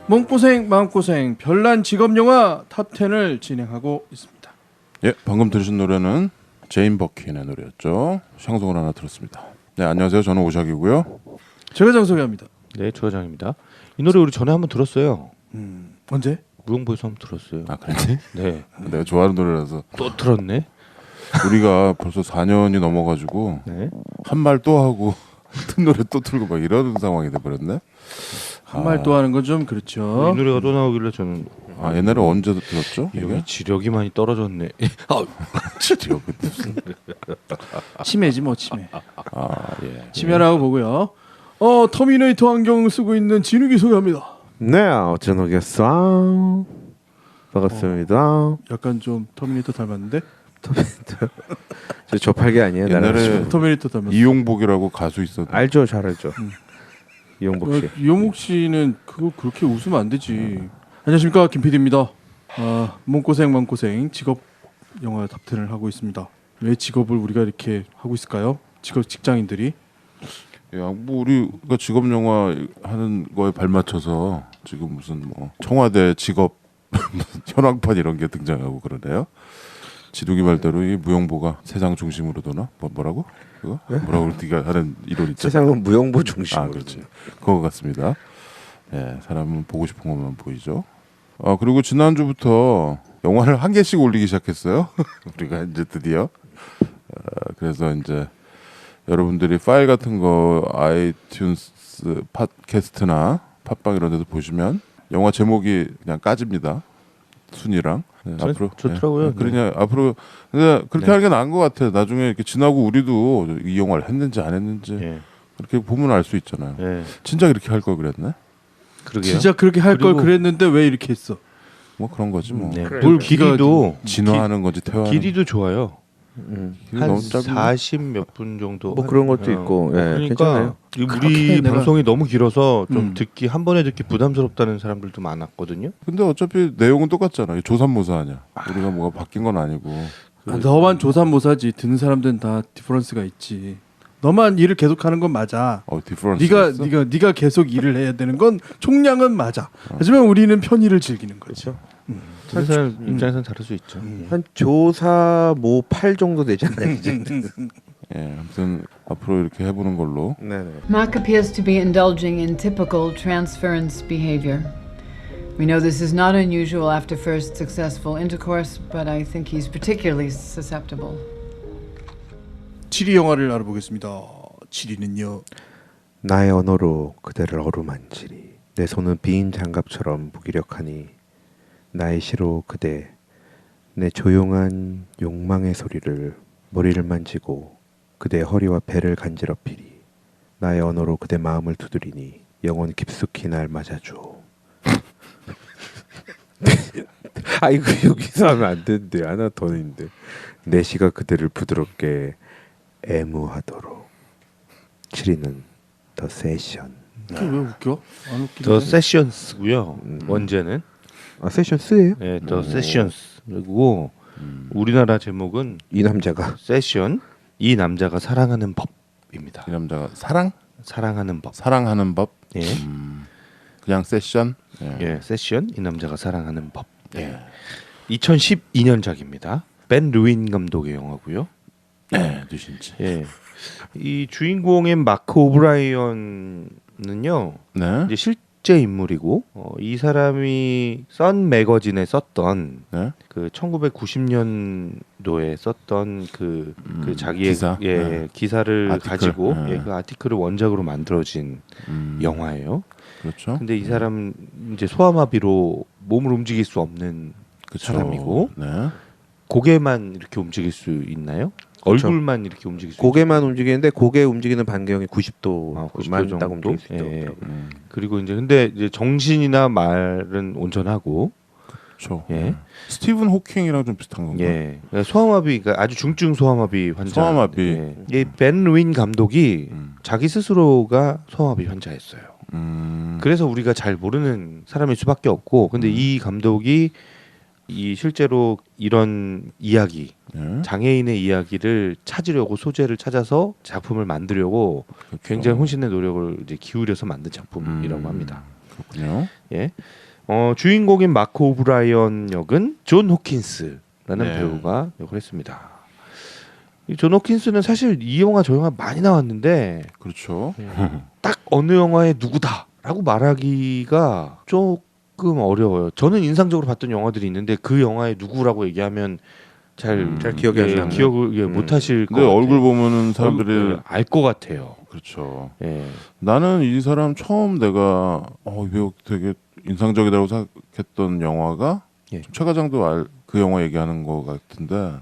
몸고생 마음고생 별난 직업영화 탑10을 진행하고 있습니다. 예, 방금 들으신 노래는 제인 버킨의 노래였죠. 샹송을 하나 들었습니다. 네, 안녕하세요. 저는 오샥이고요. 제가 장소개합니다. 네, 조장입니다. 이 노래 우리 전에 한번 들었어요. 언제? 무용보에서 한번 들었어요. 아, 그랬지? 네. 내가 좋아하는 노래라서. 또 들었네. 우리가 벌써 4년이 넘어가지고 네. 한 말 또 하고 같은 노래 또 틀고 막 이런 상황이 돼버렸네. 한 말 또 하는 건 좀 그렇죠. 이 노래가 또 나오길래 저는 옛날에 언제 들었죠? 여기 지력이 많이 떨어졌네. 지력은 무슨? 치매지 뭐 치매. 예. 치매라고 보고요. 터미네이터 안경 쓰고 있는 진욱이 소개합니다. 네, 어쩌노겠어. 반갑습니다. 약간 좀 터미네이터 닮았는데? 저 저팔계 아니에요. 옛날에 터미네이터 닮았어. 이용복이라고 가수 있었는데. 알죠, 잘 알죠. 이용복 씨. 이용욱 씨는 그거 그렇게 웃으면 안 되지. 안녕하십니까, 김 PD입니다. 몸고생 마음고생 직업 영화 탑10을 하고 있습니다. 왜 직업을 우리가 이렇게 하고 있을까요? 직장인들이. 야, 뭐 우리가 직업 영화 하는 거에 발맞춰서 지금 무슨 뭐 청와대 직업 무슨 현황판 이런 게 등장하고 그러네요. 지독이 말대로 이 무용보가 세상 중심으로 도나? 뭐라고? 그거? 뭐라고 우리가 하는 이론 있죠? 세상은 무용보 중심으로. 그렇지. 그거 같습니다. 예, 사람은 보고 싶은 것만 보이죠. 그리고 지난주부터 영화를 한 개씩 올리기 시작했어요. 우리가 이제 드디어. 그래서 이제 여러분들이 파일 같은 거 아이튠스 팟캐스트나 팟빵 이런 데서 보시면 영화 제목이 그냥 까집니다. 순위랑. 네, 앞으로 좋더라고요. 그러냐 앞으로 그렇게 하는 게 나은 것 같아요. 나중에 이렇게 지나고 우리도 이 영화를 했는지 안 했는지 예. 그렇게 보면 알 수 있잖아요. 예. 진짜 이렇게 할 걸 그랬네. 그러게요. 진짜 그렇게 할 걸 그리고- 그랬는데 왜 이렇게 했어? 뭐 그런 거지 뭐. 네. 그래. 뭘 길이도 진화하는 거지 퇴화하는. 길이도 좋아요. 길이 한 너무 짧은데? 40 몇 분 정도. 뭐 그런 것도 있고, 예, 그러니까 괜찮아요. 그렇게 우리 내가- 방송이 너무 길어서 좀 음. 듣기 한 번에 듣기 부담스럽다는 사람들도 많았거든요. 근데 어차피 내용은 똑같잖아. 조삼모사 아니야. 우리가 뭐가 바뀐 건 아니고. 너만 조삼모사지. 듣는 사람들은 다 디퍼런스가 있지. 너만 일을 계속하는 건 맞아. 디퍼런스. 네가 계속 일을 해야 되는 건 총량은 맞아. 하지만 우리는 편의를 즐기는 거지. 그렇죠. 듣는 사람 입장에서는 다를 수 있죠. 한 조사 모 8 정도 되지 않나요, 이제? 예, 아무튼 앞으로 이렇게 해보는 걸로. 네네. Mark appears to be indulging in typical transference behavior. We know this is not unusual after first successful intercourse, but I think he's particularly susceptible. 7위 영화를 알아보겠습니다. 7위는요. 나의 언어로 그대를 어루만지리. 내 손은 빈 장갑처럼 무기력하니 나의 시로 그대 내 조용한 욕망의 소리를 머리를 만지고 그대 허리와 배를 간지럽히리. 나의 언어로 그대 마음을 두드리니 영원 깊숙이 날 맞아줘. 이거 여기서 하면 안 되는데 하나 더 있는데 내 시가 그대를 부드럽게 애무하도록. 7위는 더 세션. 그게 왜 웃겨? 안 웃기네. 더 세션스고요. 원제는 세션 쓰예요? 네, 더 세션스. 그리고 우리나라 제목은 이 남자가 세션. 이 남자가 사랑하는 법입니다. 이 남자가 사랑하는 법. 사랑하는 법. 예. 그냥 세션. 예, 세션. 이 남자가 사랑하는 법. 예. 2012년작입니다. 벤 루인 감독의 영화고요. 네, 누신지. 예. 이 주인공인 마크 오브라이언은요. 네. 이제 실제 인물이고 이 사람이 선 매거진에 썼던 네. 그 1990년도에 썼던 그 자기의 기사? 네. 기사를 아티클. 가지고 네. 그 아티클을 원작으로 만들어진 영화예요. 그렇죠. 근데 이 사람 이제 소아마비로 몸을 움직일 수 없는 그쵸. 사람이고 네. 고개만 이렇게 움직일 수 있나요? 그쵸. 얼굴만 이렇게 움직일 수 고개만 움직이는데 고개 움직이는 반경이 90도만 90도 딱 정도? 움직일 수 있다고 예. 하더라고요. 그리고 이제 정신이나 말은 온전하고 그렇죠. 예. 스티븐 호킹이랑 좀 비슷한 건가? 예. 그러니까 소아마비, 그러니까 아주 중증 소아마비 환자. 소아마비. 예. 이벤 루인 감독이 자기 스스로가 소아마비 환자였어요. 그래서 우리가 잘 모르는 사람일 수밖에 없고, 근데 이 감독이 이 실제로 이런 이야기, 예. 장애인의 이야기를 찾으려고 소재를 찾아서 작품을 만들려고 그렇죠. 굉장히 혼신의 노력을 이제 기울여서 만든 작품이라고 합니다. 그렇군요. 예. 주인공인 마크 오브라이언 역은 존 호킨스라는 네. 배우가 역을 했습니다. 이 존 호킨스는 사실 이 영화 저 영화 많이 나왔는데 그렇죠. 딱 어느 영화의 누구다라고 말하기가 조금 어려워요. 저는 인상적으로 봤던 영화들이 있는데 그 영화의 누구라고 얘기하면 잘 기억이 안 나요. 기억을 못 하실 것 근데 같아요. 얼굴 보면은 사람들이 알 것 같아요. 그렇죠. 예. 나는 이 사람 처음 내가 이 배우 되게 인상적이라고 생각했던 영화가 예. 최 과장도 그 영화 얘기하는 거 같은데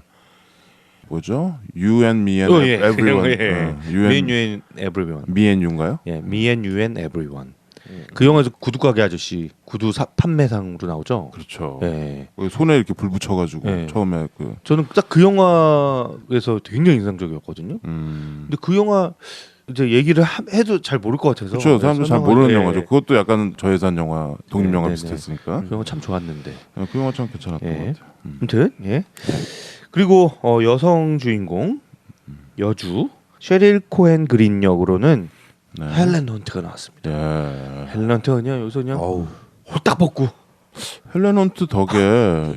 뭐죠? You and Me and 예. Everyone. 예. You Me and and You and Everyone. Me and You인가요? 예, Me and You and Everyone. 그 영화에서 구두 가게 아저씨 구두 판매상으로 나오죠. 그렇죠. 예. 손에 이렇게 불 붙여가지고 예. 처음에 저는 딱 그 영화에서 굉장히 인상적이었거든요. 근데 그 영화 이제 얘기를 해도 잘 모를 것 같아서. 그렇죠. 사람들 잘 모르는 예. 영화죠. 그것도 약간 저예산 영화, 독립 영화 네, 비슷했으니까. 그 영화 참 좋았는데. 그 영화 참 괜찮았던 예. 것 같아요. 아무튼 예. 그리고 여성 주인공 여주 셰릴 코헨 그린 역으로는 네. 헬렌 헌트가 나왔습니다. 예. 헬렌 헌트가 그냥 여기서 그냥 어우. 홀딱 벗고. 헬렌 헌트 덕에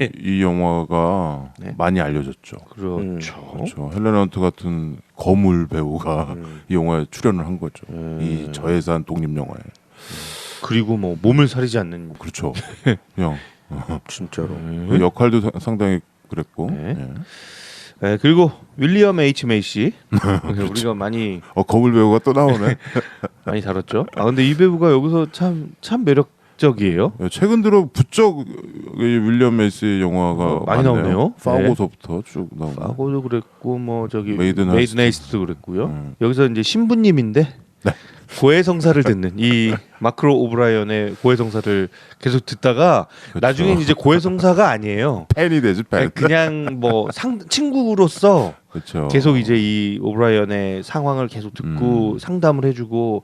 예. 이 영화가 네. 많이 알려졌죠. 그렇죠. 그렇죠. 헬렌 헌트 같은 거물 배우가 이 영화에 출연을 한 거죠. 이 저예산 독립 영화에. 그리고 뭐 몸을 사리지 않는 그렇죠. 그냥 진짜로. 그 역할도 상당히 그랬고. 네. 예. 네, 그리고 윌리엄 H 메이시 우리가 많이 거물 배우가 또 나오네. 다뤘죠. 근데 이 배우가 여기서 참 매력적이에요. 최근 들어 부쩍 이 윌리엄 메이시 영화가 많이 나오네요. 파고서부터 쭉 나오고. 파고도 그랬고 뭐 저기 메이든 헤이스트도 그랬고요. 여기서 이제 신부님인데 고해성사를 듣는 이 마크로 오브라이언의 고해성사를 계속 듣다가 그렇죠. 나중엔 이제 고해성사가 아니에요. 팬이 되지 팬. 그냥 뭐 친구로서 그렇죠. 계속 이제 이 오브라이언의 상황을 계속 듣고 상담을 해주고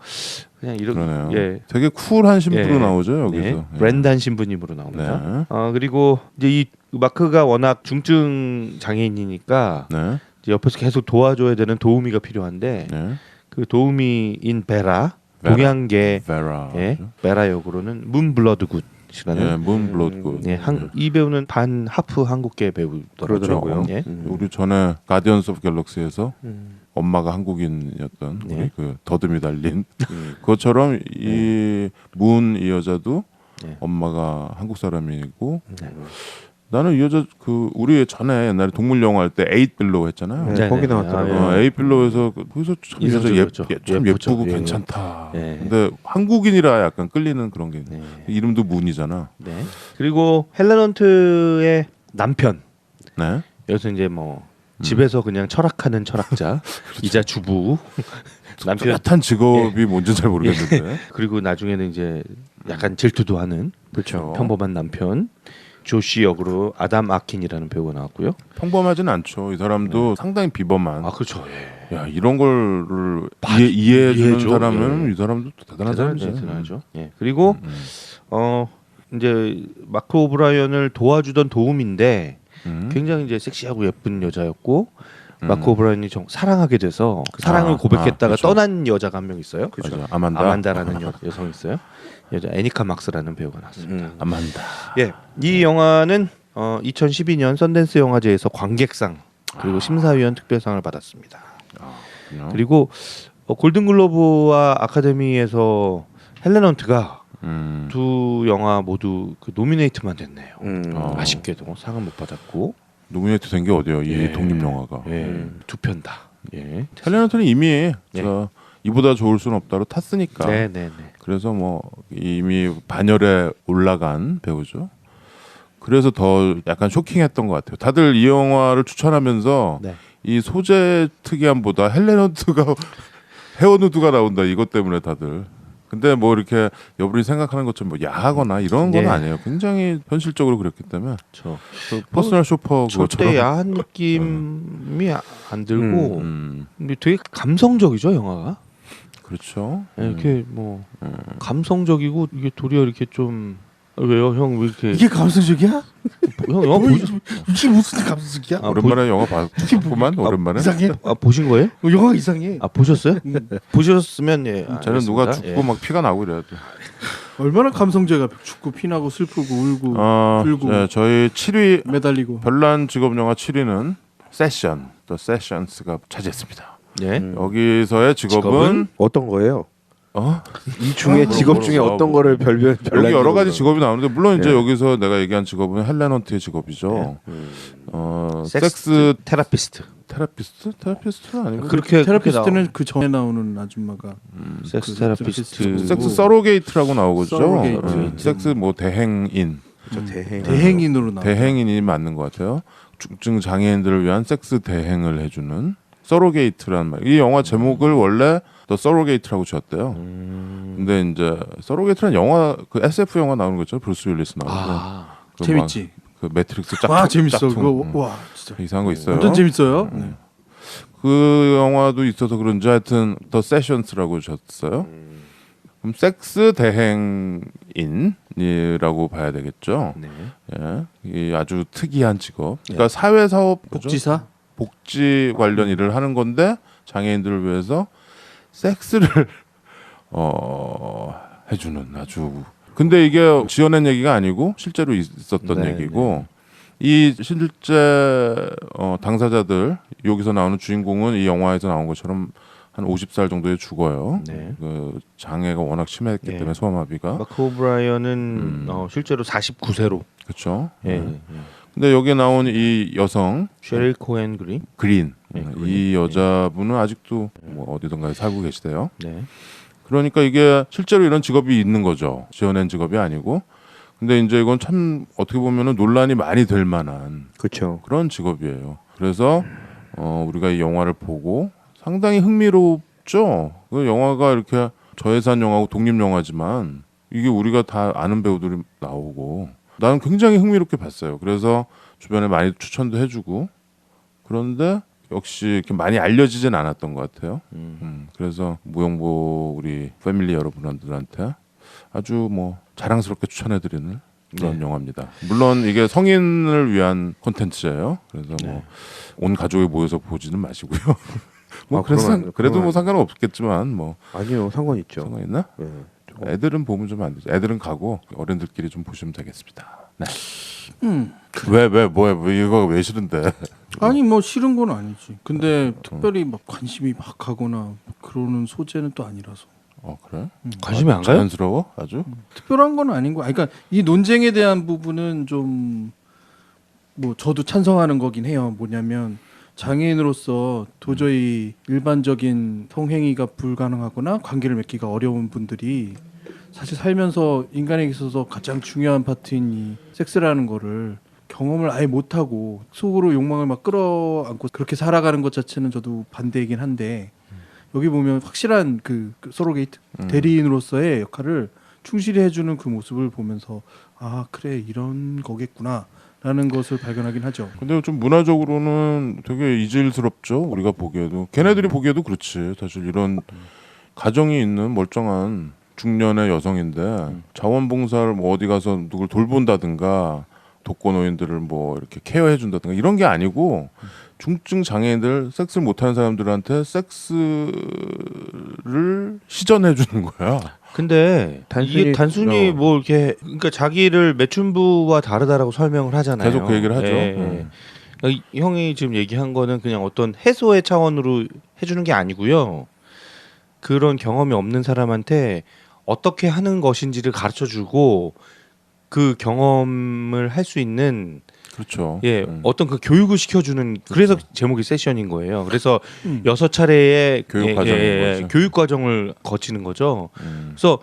그냥 이런 그러네요. 예. 되게 쿨한 신부로 예. 나오죠 여기서. 네. 예. 브렌단 신부님으로 나옵니다. 네. 그리고 이제 이 마크가 워낙 중증 장애인이니까 네. 이제 옆에서 계속 도와줘야 되는 도우미가 필요한데 네. 그 도우미인 베라 베라. 동양계 베라. 예, 베라 역으로는 문 블러드굿이라는 예, 문 블러드굿. 예, 이 배우는 반 하프 한국계 배우더라고요. 그러더라고요. 예. 우리 전에 가디언스 오브 갤럭시에서 엄마가 한국인이었던 네. 우리 그 더듬이 달린 그것처럼 이 문 이 여자도 네. 엄마가 한국 사람이고 네. 나는 이 여자 그 우리 전에 옛날에 동물 영화 할 때 에잇 빌로우 했잖아요. 네, 거기 나왔더라고요. 에잇 빌로우에서 거기서 참 이 여자 인상적이었죠. 참 예쁘죠. 예쁘고 예. 괜찮다. 예. 근데 한국인이라 약간 끌리는 그런 게 있네. 네. 이름도 문이잖아. 네. 그리고 헬렌 헌트의 남편 네. 여기서 이제 뭐 집에서 그냥 철학하는 철학자 이자 주부 남편 뚜렷한 직업이 뭔지 잘 모르겠는데. 그리고 나중에는 이제 약간 질투도 하는 그렇죠. 평범한 남편 조시 역으로 아담 아킨이라는 배우가 나왔고요. 평범하진 않죠. 이 사람도 상당히 비범한. 그렇죠. 예. 야 이런 거를 이해해주는 이해해줘. 사람은 예. 이 사람도 또 대단한 사람이지. 대단하죠. 예. 그리고 이제 마크 오브라이언을 도와주던 도움인데 굉장히 이제 섹시하고 예쁜 여자였고 마크 오브라이언이 사랑하게 돼서 사랑을 고백했다가 그렇죠. 떠난 여자가 한 명 있어요. 맞아. 아만다. 아만다라는 여성이 있어요. 여자 애니카 막스라는 배우가 나왔습니다. 아만다. 예, 이 영화는 2012년 선댄스 영화제에서 관객상 그리고 심사위원 특별상을 받았습니다. 그래요? 그리고 골든글로브와 아카데미에서 헬렌 헌트가 두 영화 모두 그 노미네이트만 됐네요. 아쉽게도 상은 못 받았고 노미네이트 된 게 어디요? 이 예. 독립 영화가. 두 편 다. 예. 헬렌 헌트는 이미 예. 이보다 좋을 수는 없다로 탔으니까. 네네네. 그래서 뭐 이미 반열에 올라간 배우죠. 그래서 더 약간 쇼킹했던 것 같아요. 다들 이 영화를 추천하면서 네. 이 소재 특이함보다 헬렌 헌트가 헤어 누드가 나온다 이것 때문에 다들. 근데 뭐 이렇게 여러분이 생각하는 것처럼 뭐 야하거나 이런 건 네. 아니에요. 굉장히 현실적으로 그랬기 때문에 저 그 퍼스널 쇼퍼 절대 그것처럼 야한 느낌이 안 들고 음, 근데 되게 감성적이죠 영화가. 그렇죠. 예, 이렇게 뭐 감성적이고 이게 도리어 이렇게 좀 왜요, 형? 왜 이렇게 이게 감성적이야? 형 영화 뭐, 보셨? 이게 무슨 감성적이야? 아, 오랜만에 영화 봤구만. 오랜만에. 이상해. 보신 거예요? 영화 이상해. 보셨어요? 보셨으면 예. 쟤는 누가 알겠습니다. 죽고 막 피가 나고 이래야 돼. 얼마나 감성적이야. 죽고 피나고 슬프고 울고 울고 네, 저희 7위 매달리고. 별난 직업 영화 7위는 세션, The Sessions가 차지했습니다. 예. 여기서의 직업은 직업은? 어떤 거예요? 어? 이 중에 직업 중에 어떤 거를 별별 여기 여러 가지 직업이 나오는데 물론 이제 예. 여기서 내가 얘기한 직업은 헬렌 헌트의 직업이죠. 섹스 섹스 테라피스트. 테라피스트는 아니고 그렇게 테라피스트는 그 전에 나오는 아줌마가 섹스 그 테라피스트. 섹스 서로게이트라고 나오고죠. 서로게이트. 섹스 뭐 대행인, 대행인으로 나와. 대행인이 맞는 것 같아요. 중증 장애인들을 위한 섹스 대행을 해주는 서로게이트라는 말. 이 영화 제목을 원래 더 서로게이트라고 지었대요. 근데 이제 서로게이트라는 영화 그 SF 영화 나오는 거죠. 브루스 윌리스 나오고. 그 재밌지. 막 그 매트릭스 짝퉁. 와 재밌어. 짝퉁. 그거 와 진짜 이상한 거 있어요. 완전 재밌어요. 네. 그 영화도 있어서 그런지 하여튼 더 세션스라고 졌어요. 그럼 섹스 대행인이라고 봐야 되겠죠. 네. 예, 이 아주 특이한 직업. 그러니까 사회 사업 복지사. 복지 관련 일을 하는 건데 장애인들을 위해서 섹스를 해주는 아주. 근데 이게 지어낸 얘기가 아니고 실제로 있었던 네, 얘기고 이 실제 당사자들 여기서 나오는 주인공은 이 영화에서 나온 것처럼 한 50살 정도에 죽어요. 네. 그 장애가 워낙 심했기 네. 때문에 소아마비가. 마크 오브라이언은 실제로 49세로. 그렇죠. 예. 근데 여기에 나온 이 여성 셰릴 코엔 그린. 그린 네, 그린. 이 여자분은 아직도 뭐 어디든가에 살고 계시대요. 네. 그러니까 이게 실제로 이런 직업이 있는 거죠. 지어낸 직업이 아니고. 근데 이제 이건 참 어떻게 보면은 논란이 많이 될 만한 그렇죠. 그런 직업이에요. 그래서 우리가 이 영화를 보고 상당히 흥미롭죠. 그 영화가 이렇게 저예산 영화고 독립 영화지만 이게 우리가 다 아는 배우들이 나오고 나는 굉장히 흥미롭게 봤어요. 그래서 주변에 많이 추천도 해주고 그런데 역시 이렇게 많이 알려지진 않았던 것 같아요. 그래서 무용보 우리 패밀리 여러분들한테 아주 뭐 자랑스럽게 추천해드리는 그런 영화입니다. 물론 이게 성인을 위한 콘텐츠예요. 그래서 뭐 온 가족이 모여서 보지는 마시고요. 뭐 그래도 뭐 상관은 없겠지만 뭐 아니요 상관 있죠. 상관 있나? 네. 애들은 보면 좀 안 되죠. 애들은 가고 어른들끼리 좀 보시면 되겠습니다. 네. 왜 이거 왜 싫은데? 아니 뭐 싫은 건 아니지. 근데 특별히 막 관심이 막 가거나 그러는 소재는 또 아니라서. 그래? 관심이 안 가요? 자연스러워? 아주? 특별한 건 아닌 거. 그러니까 이 논쟁에 대한 부분은 좀 뭐 저도 찬성하는 거긴 해요. 뭐냐면 장애인으로서 도저히 일반적인 성행위가 불가능하거나 관계를 맺기가 어려운 분들이 사실 살면서 인간에게 있어서 가장 중요한 파트인 이 섹스라는 거를 경험을 아예 못하고 속으로 욕망을 막 끌어안고 그렇게 살아가는 것 자체는 저도 반대이긴 한데 여기 보면 확실한 그 서로게이트 대리인으로서의 역할을 충실히 해주는 그 모습을 보면서 아 그래 이런 거겠구나 라는 것을 발견하긴 하죠. 근데 좀 문화적으로는 되게 이질스럽죠. 우리가 보기에도 걔네들이 보기에도 그렇지. 사실 이런 가정이 있는 멀쩡한 중년의 여성인데 자원봉사를 뭐 어디 가서 누굴 돌본다든가 독거노인들을 뭐 이렇게 케어해 준다든가 이런 게 아니고 중증 장애인들 섹스를 못하는 사람들한테 섹스를 시전해 주는 거야. 근데 이게 단순히 뭐 이렇게 그러니까 자기를 매춘부와 다르다라고 설명을 하잖아요. 계속 그 얘기를 하죠. 그러니까 형이 지금 얘기한 거는 그냥 어떤 해소의 차원으로 해주는 게 아니고요. 그런 경험이 없는 사람한테 어떻게 하는 것인지를 가르쳐주고 그 경험을 할 수 있는 그렇죠. 어떤 그 교육을 시켜주는 그래서 제목이 세션인 거예요. 그래서 6차례의 교육 과정을 거치는 거죠. 그래서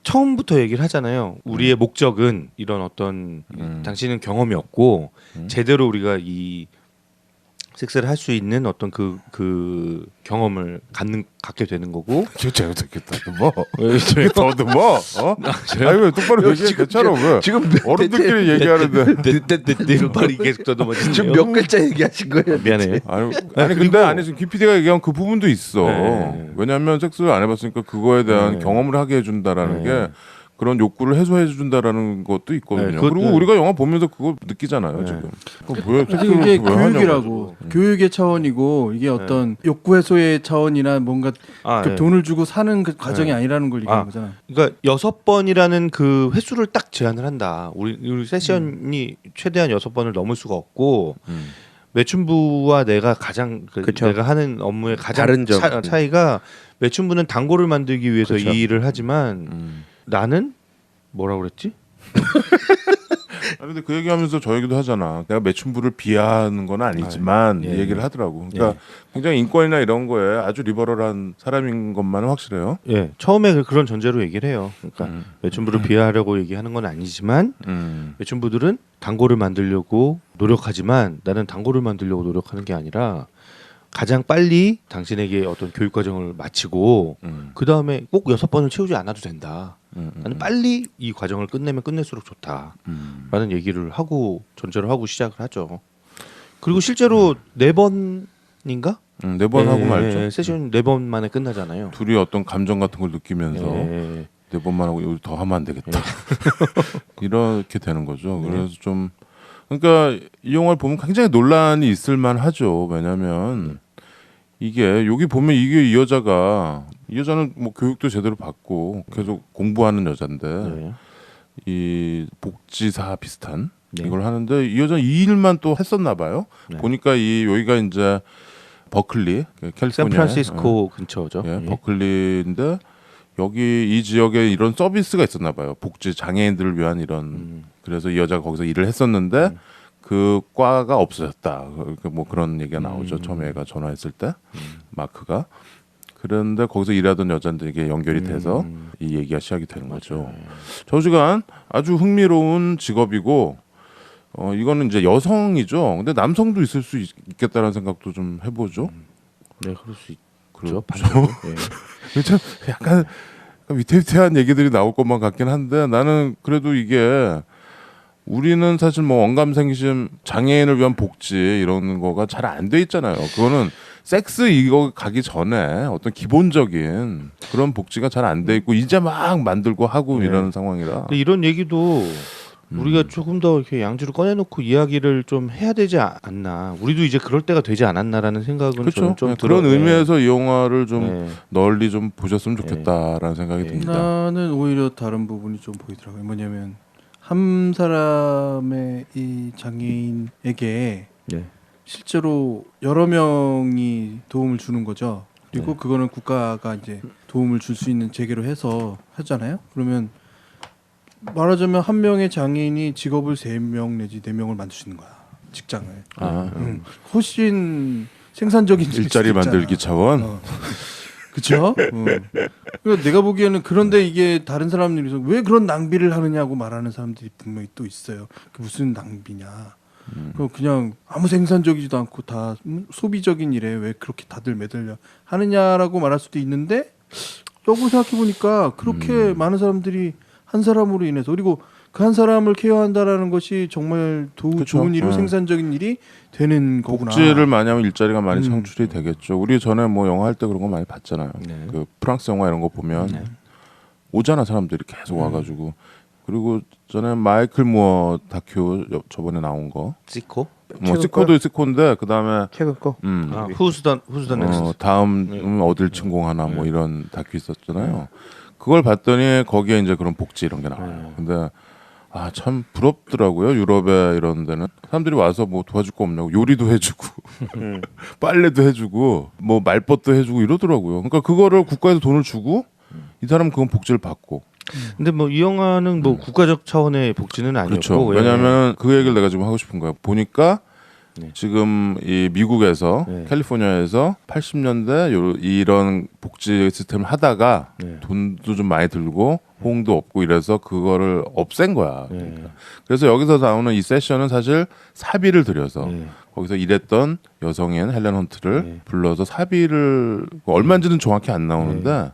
처음부터 얘기를 하잖아요. 우리의 목적은 이런 어떤 당신은 경험이 없고 제대로 우리가 이 섹스를 할 수 있는 어떤 그 경험을 갖게 되는 거고. 제가 듣겠다. 뭐? 더도 뭐? 아니 왜 똑바로 얘기해? 괜찮아 왜? 지금 어른들끼리 얘기하는데. 말이 계속 더듬어지네요. 지금 몇 글자 얘기하신 거예요? 미안해. 아니 근데 아니 지금 김 PD가 얘기한 그 부분도 있어. 왜냐하면 섹스를 안 해봤으니까 그거에 대한 경험을 하게 해준다라는 게 그런 욕구를 해소해 준다라는 것도 있거든요. 네, 그것- 그리고 네. 우리가 영화 보면서 그거 느끼잖아요. 네. 지금 왜 사실 이게 왜 교육이라고 하냐고. 교육의 차원이고 이게 어떤 욕구 해소의 차원이나 뭔가 그 예. 돈을 주고 사는 그 과정이 네. 아니라는 걸 얘기하는 아. 거잖아. 그러니까 6번이라는 그 횟수를 딱 제한을 한다. 우리 세션이 최대한 6번을 넘을 수가 없고 매춘부와 내가 가장 그쵸. 내가 하는 업무의 가장 다른 점. 차이가 매춘부는 단골을 만들기 위해서 그쵸. 이 일을 하지만 나는 뭐라 그랬지? 아니 근데 그 얘기하면서 저 얘기도 하잖아. 내가 매춘부를 비하하는 건 아니지만 예, 이 얘기를 예. 하더라고. 그러니까 굉장히 인권이나 이런 거에 아주 리버럴한 사람인 것만은 확실해요. 예, 처음에 그런 전제로 얘기를 해요. 그러니까 음. 매춘부를 비하하려고 얘기하는 건 아니지만 음. 매춘부들은 단골을 만들려고 노력하지만 나는 단골을 만들려고 노력하는 게 아니라 가장 빨리 당신에게 어떤 교육 과정을 마치고 그 다음에 꼭 6번을 채우지 않아도 된다. 나는 빨리 이 과정을 끝내면 끝낼수록 좋다라는 얘기를 하고 전제로 하고 시작을 하죠. 그리고 실제로 4번인가? 4번 하고 말죠. 세션 4번 만에 끝나잖아요. 둘이 어떤 감정 같은 걸 느끼면서 예. 4번만 하고 이거 더 하면 안 되겠다. 이렇게 되는 거죠. 네. 그래서 좀 그러니까 이 영화를 보면 굉장히 논란이 있을 만하죠. 왜냐하면 이게 여기 보면 이게 이 여자는 뭐 교육도 제대로 받고 계속 공부하는 여잔데 네. 이 복지사 비슷한 네. 이걸 하는데 이 여자는 이 일만 또 했었나 봐요. 네. 보니까 이 여기가 이제 버클리, 캘리포니아 샌프란시스코 근처죠. 예, 예. 버클리인데 여기 이 지역에 이런 서비스가 있었나 봐요. 복지 장애인들을 위한 이런 그래서 이 여자가 거기서 일을 했었는데 그 과가 없어졌다. 뭐 그런 얘기가 나오죠. 처음에 애가 전화했을 때 마크가 그런데 거기서 일하던 여자들에게 연결이 돼서 이 얘기가 시작이 되는 거죠. 저시간 아주 흥미로운 직업이고 이거는 이제 여성이죠. 근데 남성도 있을 수 있겠다라는 생각도 좀 해보죠. 네, 그럴 수 있죠. 그렇죠. 예. 참 약간 위태위태한 얘기들이 나올 것만 같긴 한데 나는 그래도 이게 우리는 사실 뭐 언감생심 장애인을 위한 복지 이런 거가 잘 안 돼 있잖아요. 그거는 섹스 이거 가기 전에 어떤 기본적인 그런 복지가 잘 안 돼 있고 이제 막 만들고 하고 네. 이러는 상황이라. 근데 이런 얘기도 우리가 조금 더 이렇게 양주를 꺼내놓고 이야기를 좀 해야 되지 않나. 우리도 이제 그럴 때가 되지 않았나라는 생각은 그렇죠. 저는 좀 그런 들어요. 의미에서 이 영화를 좀 네. 널리 좀 보셨으면 좋겠다라는 생각이 네. 듭니다. 나는 오히려 다른 부분이 좀 보이더라고요. 뭐냐면 한 사람의 이 장애인에게 네. 실제로 여러 명이 도움을 주는 거죠. 그리고 네. 그거는 국가가 이제 도움을 줄 수 있는 재개로 해서 하잖아요. 그러면 말하자면 한 명의 장애인이 직업을 3명 내지 4명을 만들 수 있는 거야. 직장을. 훨씬 생산적인 일자리 수도 있잖아. 만들기 차원. 그렇죠? 그러니까 내가 보기에는 그런데 이게 다른 사람들이 왜 그런 낭비를 하느냐고 말하는 사람들이 분명히 또 있어요. 그 무슨 낭비냐? 그냥 아무 생산적이지도 않고 다 소비적인 일에 왜 그렇게 다들 매달려 하느냐라고 말할 수도 있는데 역으로 생각해 보니까 그렇게 많은 사람들이 한 사람으로 인해서 그리고 그 한 사람을 케어한다라는 것이 정말 그쵸. 좋은 일이고 생산적인 일이 되는 거구나. 복지를 많이 하면 일자리가 많이 창출이 되겠죠. 우리 전에 뭐 영화 할 때 그런 거 많이 봤잖아요. 네. 그 프랑스 영화 이런 거 보면 오잖아 사람들이 계속 와가지고. 그리고 전에 마이클 무어 다큐 저번에 나온 거. 시코? 뭐 시코도 시코인데 그 다음에 최근 거. 후스던 넥스트. 다음 어딜 침공하나 뭐 이런 다큐 있었잖아요. 그걸 봤더니 거기에 이제 그런 복지 이런 게 나와요. 근데 참 부럽더라고요. 유럽에 이런 데는 사람들이 와서 뭐 도와줄 거 없냐고 요리도 해주고 빨래도 해주고 뭐 말벗도 해주고 이러더라고요. 그러니까 그거를 국가에서 돈을 주고 이 사람은 그건 복지를 받고. 근데 뭐 이 영화는 뭐 국가적 차원의 복지는 아니었고 그렇죠. 왜냐하면 그 얘기를 내가 지금 하고 싶은 거야. 보니까 지금 이 미국에서 캘리포니아에서 80년대 이런 복지 시스템을 하다가 돈도 좀 많이 들고 호응도 없고 이래서 그거를 없앤 거야. 그러니까. 그래서 여기서 나오는 이 세션은 사실 사비를 들여서 거기서 일했던 여성인 헬렌 헌트를 불러서 사비를 얼마인지는 정확히 안 나오는데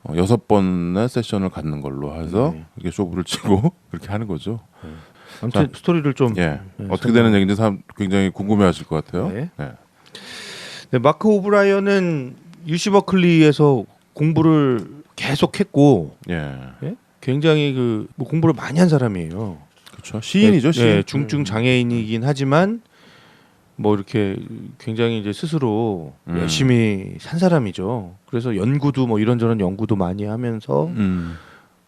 6번의 세션을 갖는 걸로 해서 이렇게 쇼부를 치고 그렇게 하는 거죠. 아무튼 스토리를 좀 어떻게 되는 얘기인지 굉장히 궁금해하실 것 같아요. 네. 네, 마크 오브라이언은 UC 버클리에서 공부를 계속했고 굉장히 뭐 공부를 많이 한 사람이에요. 그렇죠. 시인이죠, 시인. 네, 중증 장애인이긴 하지만 뭐 이렇게 굉장히 이제 스스로 열심히 산 사람이죠. 그래서 연구도 뭐 이런저런 연구도 많이 하면서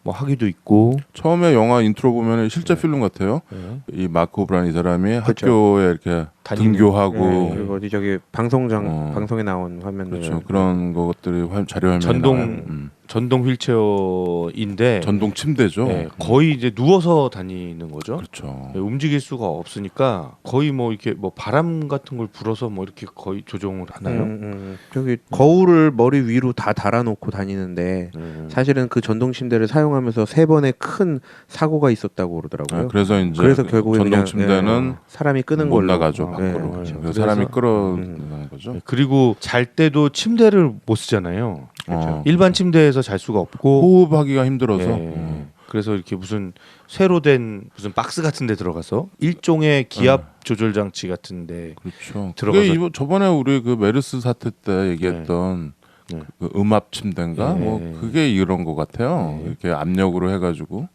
뭐 하기도 있고. 처음에 영화 인트로 보면 실제 필름 같아요. 네. 이 마크 오브라인 이 사람이 그렇죠. 학교에 이렇게 다니는, 등교하고 그리고 어디 저기 방송에 나온 화면들 그렇죠. 그런 것들이 자료 화면에 전동 나와요. 전동 휠체어인데 전동 침대죠. 네, 거의 이제 누워서 다니는 거죠. 그렇죠. 네, 움직일 수가 없으니까 거의 뭐 이렇게 뭐 바람 같은 걸 불어서 뭐 이렇게 거의 조종을 하나요? 저기 거울을 머리 위로 다 달아놓고 다니는데 사실은 그 전동 침대를 사용하면서 3번의 큰 사고가 있었다고 그러더라고요. 그래서 결국에 전동 그냥, 침대는 사람이 끄는 못 걸로 나가죠. 네, 밖으로. 그렇죠. 그래서 사람이 끌어나가는 거죠. 네, 그리고 잘 때도 침대를 못 쓰잖아요. 그렇죠. 일반 침대에서 잘 수가 없고 호흡하기가 힘들어서. 네. 그래서 이렇게 무슨 새로 된 무슨 박스 같은 데 들어가서 일종의 기압 조절 장치 같은데 그렇죠. 들어가서 그게 저번에 우리 그 메르스 사태 때 얘기했던 네. 그 음압 침대인가 네. 뭐 그게 이런 것 같아요. 네. 이렇게 압력으로 해가지고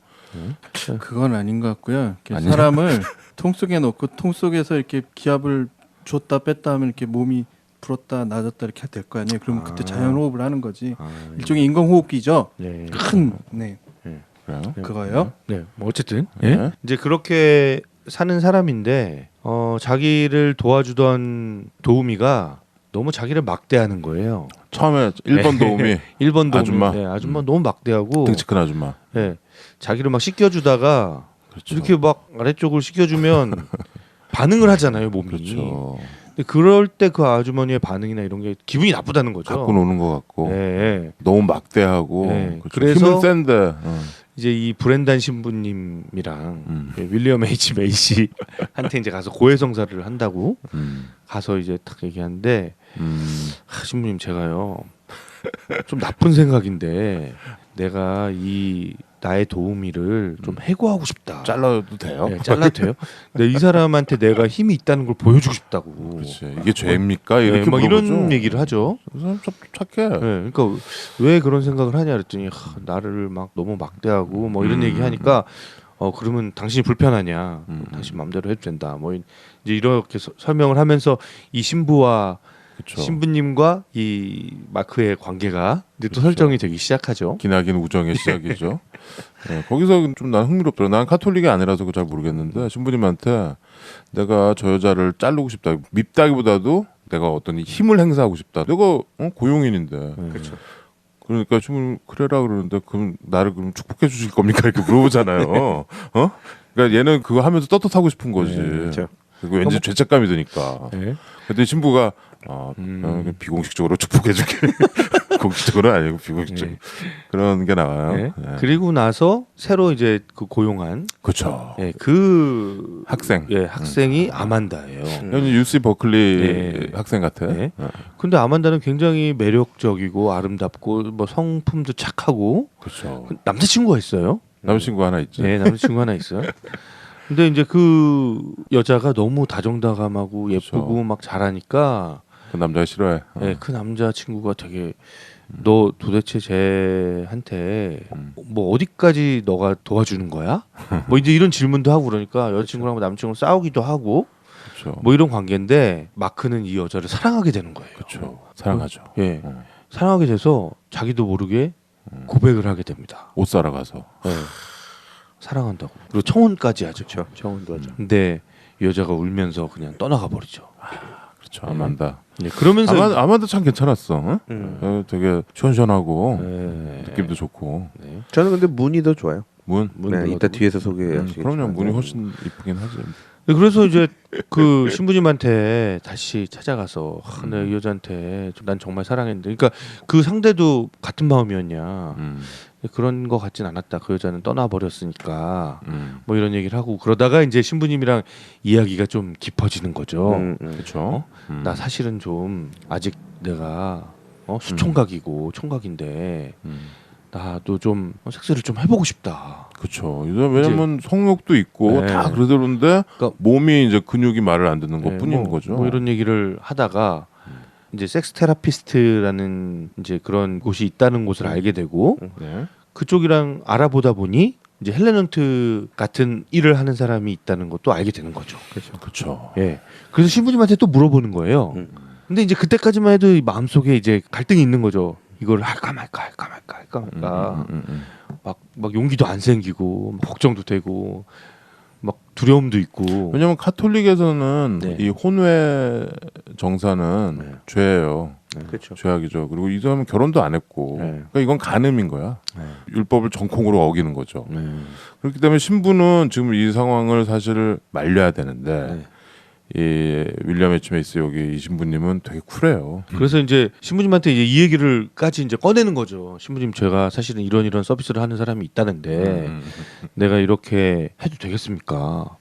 그건 아닌 것 같고요. 이렇게 아니요? 사람을 통 속에 넣고 통 속에서 이렇게 기압을 줬다 뺐다 하면 이렇게 몸이 불었다 낮았다 이렇게 될 거 아니에요. 그러면 그때 자연 호흡을 하는 거지. 일종의 인공 호흡기죠. 네. 큰 네. 그래요. 그거요. 네. 뭐 어쨌든 네. 이제 그렇게 사는 사람인데 자기를 도와주던 도우미가 너무 자기를 막대하는 거예요. 처음에 1번 도우미 1번 도우미 아줌마. 네, 아줌마 너무 막대하고 등치 큰 아줌마. 네, 자기를 막 씻겨주다가 그렇죠. 이렇게 막 아래쪽을 씻겨주면 반응을 하잖아요 몸이. 그렇죠. 근데 그럴 때 그 아주머니의 반응이나 이런 게 기분이 나쁘다는 거죠. 갖고 노는 것 같고 네. 너무 막대하고 네. 그렇죠. 그래서 힘은 센데 이제 이 브렌단 신부님이랑 윌리엄 H 메이시한테 이제 가서 고해성사를 한다고 가서 이제 딱 얘기하는데 신부님 제가요 좀 나쁜 생각인데 내가 이 나의 도우미를 좀 해고하고 싶다. 잘라도 돼요? 네, 잘라도 돼요? 근데 이 사람한테 내가 힘이 있다는 걸 보여주고 싶다고. 그렇지. 이게 죄입니까? 이렇게 네, 막 물어보죠. 이런 얘기를 하죠. 그 사람 참 착해. 네, 그러니까 왜 그런 생각을 하냐 그랬더니 나를 막 너무 막대하고 뭐 이런 얘기 하니까 그러면 당신이 불편하냐? 당신 마음대로 해도 된다. 뭐 이제 이렇게 설명을 하면서 이 신부와 그렇죠. 신부님과 이 마크의 관계가 이제 또 설정이 되기 시작하죠. 기나긴 우정의 시작이죠. 네, 거기서 좀 난 흥미롭더라. 난 카톨릭이 아니라서 잘 모르겠는데 신부님한테 내가 저 여자를 자르고 싶다. 밉다기보다도 내가 어떤 힘을 행사하고 싶다. 내가 고용인인데. 그렇죠. 그러니까 신부님 그래라 그러는데 그럼 나를 그럼 축복해 주실 겁니까? 이렇게 물어보잖아요. 그러니까 얘는 그거 하면서 떳떳하고 싶은 거지. 네, 그렇죠. 그리고 왠지 죄책감이 드니까. 네. 근데 신부가 비공식적으로 축복해줄게. 공식적으로는 아니고 비공식적으로 그런 게 나와요. 네. 네. 그리고 나서 새로 이제 그 고용한 그렇죠. 그 학생. 학생이 아만다예요. 현재 UC 버클리 네. 학생 같아. 네. 근데 아만다는 굉장히 매력적이고 아름답고 뭐 성품도 착하고 그렇죠. 남자친구가 있어요. 남자친구 하나 있죠. 네, 남자친구 하나 있어요. 근데 이제 그 여자가 너무 다정다감하고 예쁘고 그렇죠. 막 잘하니까 그 남자가 싫어해. 네, 그 남자친구가 되게 너 도대체 쟤한테 뭐 어디까지 너가 도와주는 거야? 뭐 이제 이런 질문도 하고 그러니까 여자친구랑 남자친구랑 싸우기도 하고 그렇죠. 뭐 이런 관계인데 마크는 이 여자를 사랑하게 되는 거예요. 그렇죠. 사랑하죠. 예, 사랑하게 돼서 자기도 모르게 고백을 하게 됩니다. 옷 사러 가서. 네. 사랑한다고. 그리고 청혼까지 하죠. 청혼도 하죠. 근데 이 여자가 울면서 그냥 떠나가 버리죠. 그렇죠. 아만다. 네, 그러면서 아만다 참 괜찮았어. 되게 시원시원하고 네. 느낌도 좋고. 네. 저는 근데 문이 더 좋아요. 문. 네, 이따 뒤에서 소개하시겠지만. 그럼요. 문이 훨씬 이쁘긴 하지. 네, 그래서 이제 그 신부님한테 다시 찾아가서 내가 이 여자한테 난 정말 사랑했는데, 그러니까 그 상대도 같은 마음이었냐? 그런 거 같진 않았다. 그 여자는 떠나버렸으니까 뭐 이런 얘기를 하고 그러다가 이제 신부님이랑 이야기가 좀 깊어지는 거죠. 그렇죠. 나 사실은 좀 아직 내가 수총각이고 총각인데 나도 좀 섹스를 좀 해보고 싶다. 그렇죠. 왜냐면 성욕도 있고 네. 다 그러는데 그러니까 몸이 이제 근육이 말을 안 듣는 것뿐인 뭐, 거죠. 뭐 이런 얘기를 하다가 이제 섹스 테라피스트라는 이제 그런 곳이 있다는 곳을 알게 되고 네. 그쪽이랑 알아보다 보니 이제 헬렌 헌트 같은 일을 하는 사람이 있다는 것도 알게 되는 거죠. 그렇죠. 예. 그래서 신부님한테 또 물어보는 거예요. 근데 이제 그때까지만 해도 이 마음속에 이제 갈등이 있는 거죠. 이걸 할까 말까. 막 용기도 안 생기고 막 걱정도 되고 막 두려움도 있고. 왜냐면 카톨릭에서는 네. 이 혼외 정사는 네. 죄예요. 그렇죠. 죄악이죠. 그리고 이 사람은 결혼도 안 했고, 네. 그러니까 이건 간음인 거야. 네. 율법을 정콩으로 어기는 거죠. 네. 그렇기 때문에 신부는 지금 이 상황을 사실 말려야 되는데 이 윌리엄 H 메이스 여기 이 신부님은 되게 쿨해요. 그래서 이제 신부님한테 이제 이 얘기를까지 이제 꺼내는 거죠. 신부님, 제가 사실은 이런 서비스를 하는 사람이 있다는데 내가 이렇게 해도 되겠습니까?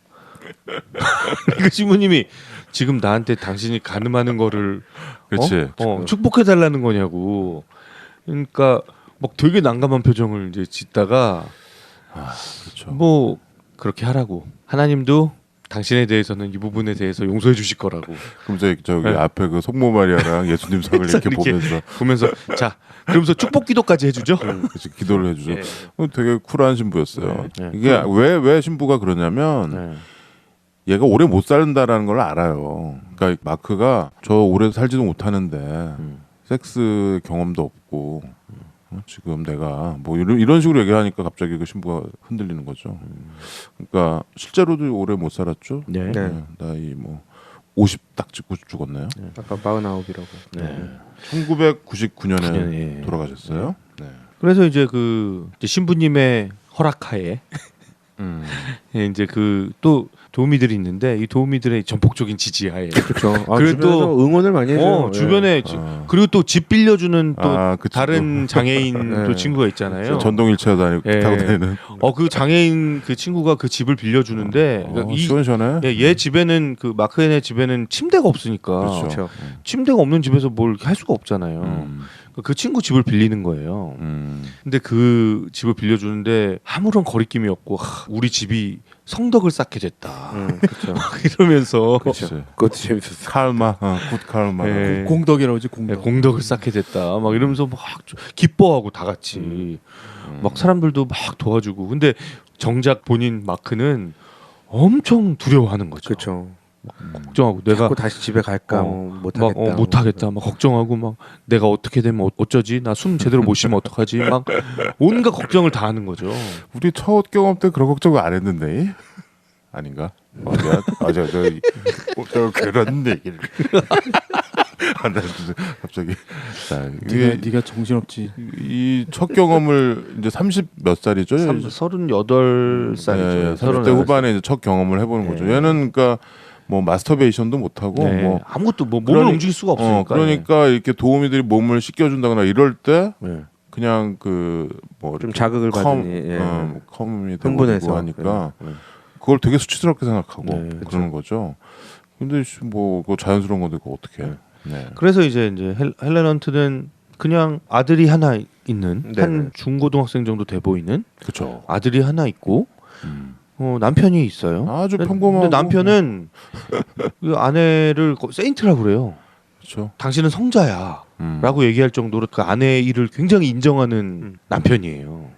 그 신부님이 지금 나한테 당신이 간음하는 거를 그렇지. 축복해 달라는 거냐고. 그러니까 막 되게 난감한 표정을 이제 짓다가 그렇죠. 뭐 그렇게 하라고. 하나님도 당신에 대해서는 이 부분에 대해서 용서해 주실 거라고. 그러면서 저기 네. 앞에 그 속모 마리아랑 예수님 성을 이렇게 보면서 자, 그러면서 축복 기도까지 해주죠. 그치, 기도를 해주죠. 예. 되게 쿨한 신부였어요. 네. 이게 왜 신부가 그러냐면 네. 얘가 오래 못 산다라는 걸 알아요. 그러니까 마크가 저 오래 살지도 못하는데 섹스 경험도 없고 지금 내가 뭐 이런 식으로 얘기하니까 갑자기 그 신부가 흔들리는 거죠. 그러니까 실제로도 오래 못 살았죠. 네. 네. 나이 뭐 50 딱 찍고 죽었나요? 아까 49이라고. 네. 1999년에 예. 돌아가셨어요. 네. 그래서 이제 그 이제 신부님의 허락하에 예, 이제 그 또 도우미들이 있는데 이 도우미들의 전폭적인 지지하에 그렇죠. 그리고 또 주변에서 응원을 많이 해줘요. 주변에 아. 그리고 또 집 빌려주는 또 그 다른 장애인 네. 또 친구가 있잖아요. 전동일체로 예. 타고 다니는. 그 장애인 그 친구가 그 집을 빌려주는데 그러니까 시원시원해. 얘 집에는 그 마크앤의 집에는 침대가 없으니까 그렇죠. 그렇죠. 침대가 없는 집에서 뭘 할 수가 없잖아요. 그 친구 집을 빌리는 거예요. 근데 그 집을 빌려주는데 아무런 거리낌이 없고 우리 집이 성덕을 쌓게 됐다. 그렇죠. 이러면서 그렇지. 그것도 재밌었어. 칼마, 굿 칼마. 예. 공덕이라고 하지 예, 공덕. 공덕을 쌓게 됐다. 막 이러면서 막 기뻐하고 다 같이 막 사람들도 막 도와주고. 근데 정작 본인 마크는 엄청 두려워하는 거죠. 그렇죠. 걱정하고 내가 자꾸 다시 집에 갈까 못하겠다. 막 못하겠다. 막 걱정하고 막 내가 어떻게 되면 어쩌지? 나 숨 제대로 못 쉬면 어떡하지? 막 온갖 걱정을 다 하는 거죠. 우리 첫 경험 때 그런 걱정을 안 했는데 아닌가? 맞아, 저 그런 얘기를. 나 갑자기 네가 정신없지. 이 첫 경험을 이제 30 몇 살이죠? 38살이죠. 네, 30대 후반에 이제 첫 경험을 해보는 거죠. 얘는 그러니까 뭐 마스터베이션도 못 하고 뭐 아무것도 뭐 몸을 움직일 수가 없으니까. 그러니까 이렇게 도우미들이 몸을 씻겨준다거나 이럴 때 네. 그냥 그 뭐 좀 자극을 받으니 컴이 되고 흥분해서 하니까 그걸 되게 수치스럽게 생각하고 네, 그러는 거죠. 근데 뭐 그거 자연스러운 건데 그거 어떻게? 네. 그래서 이제 헬렌 헌트는 그냥 아들이 하나 있는 네네. 한 중고등학생 정도 돼 보이는 그렇죠. 아들이 하나 있고 남편이 있어요. 아주 근데 평범하고 남편은 그 아내를 세인트라고 그래요. 그렇죠. 당신은 성자야라고 얘기할 정도로 그 아내의 일을 굉장히 인정하는 남편이에요.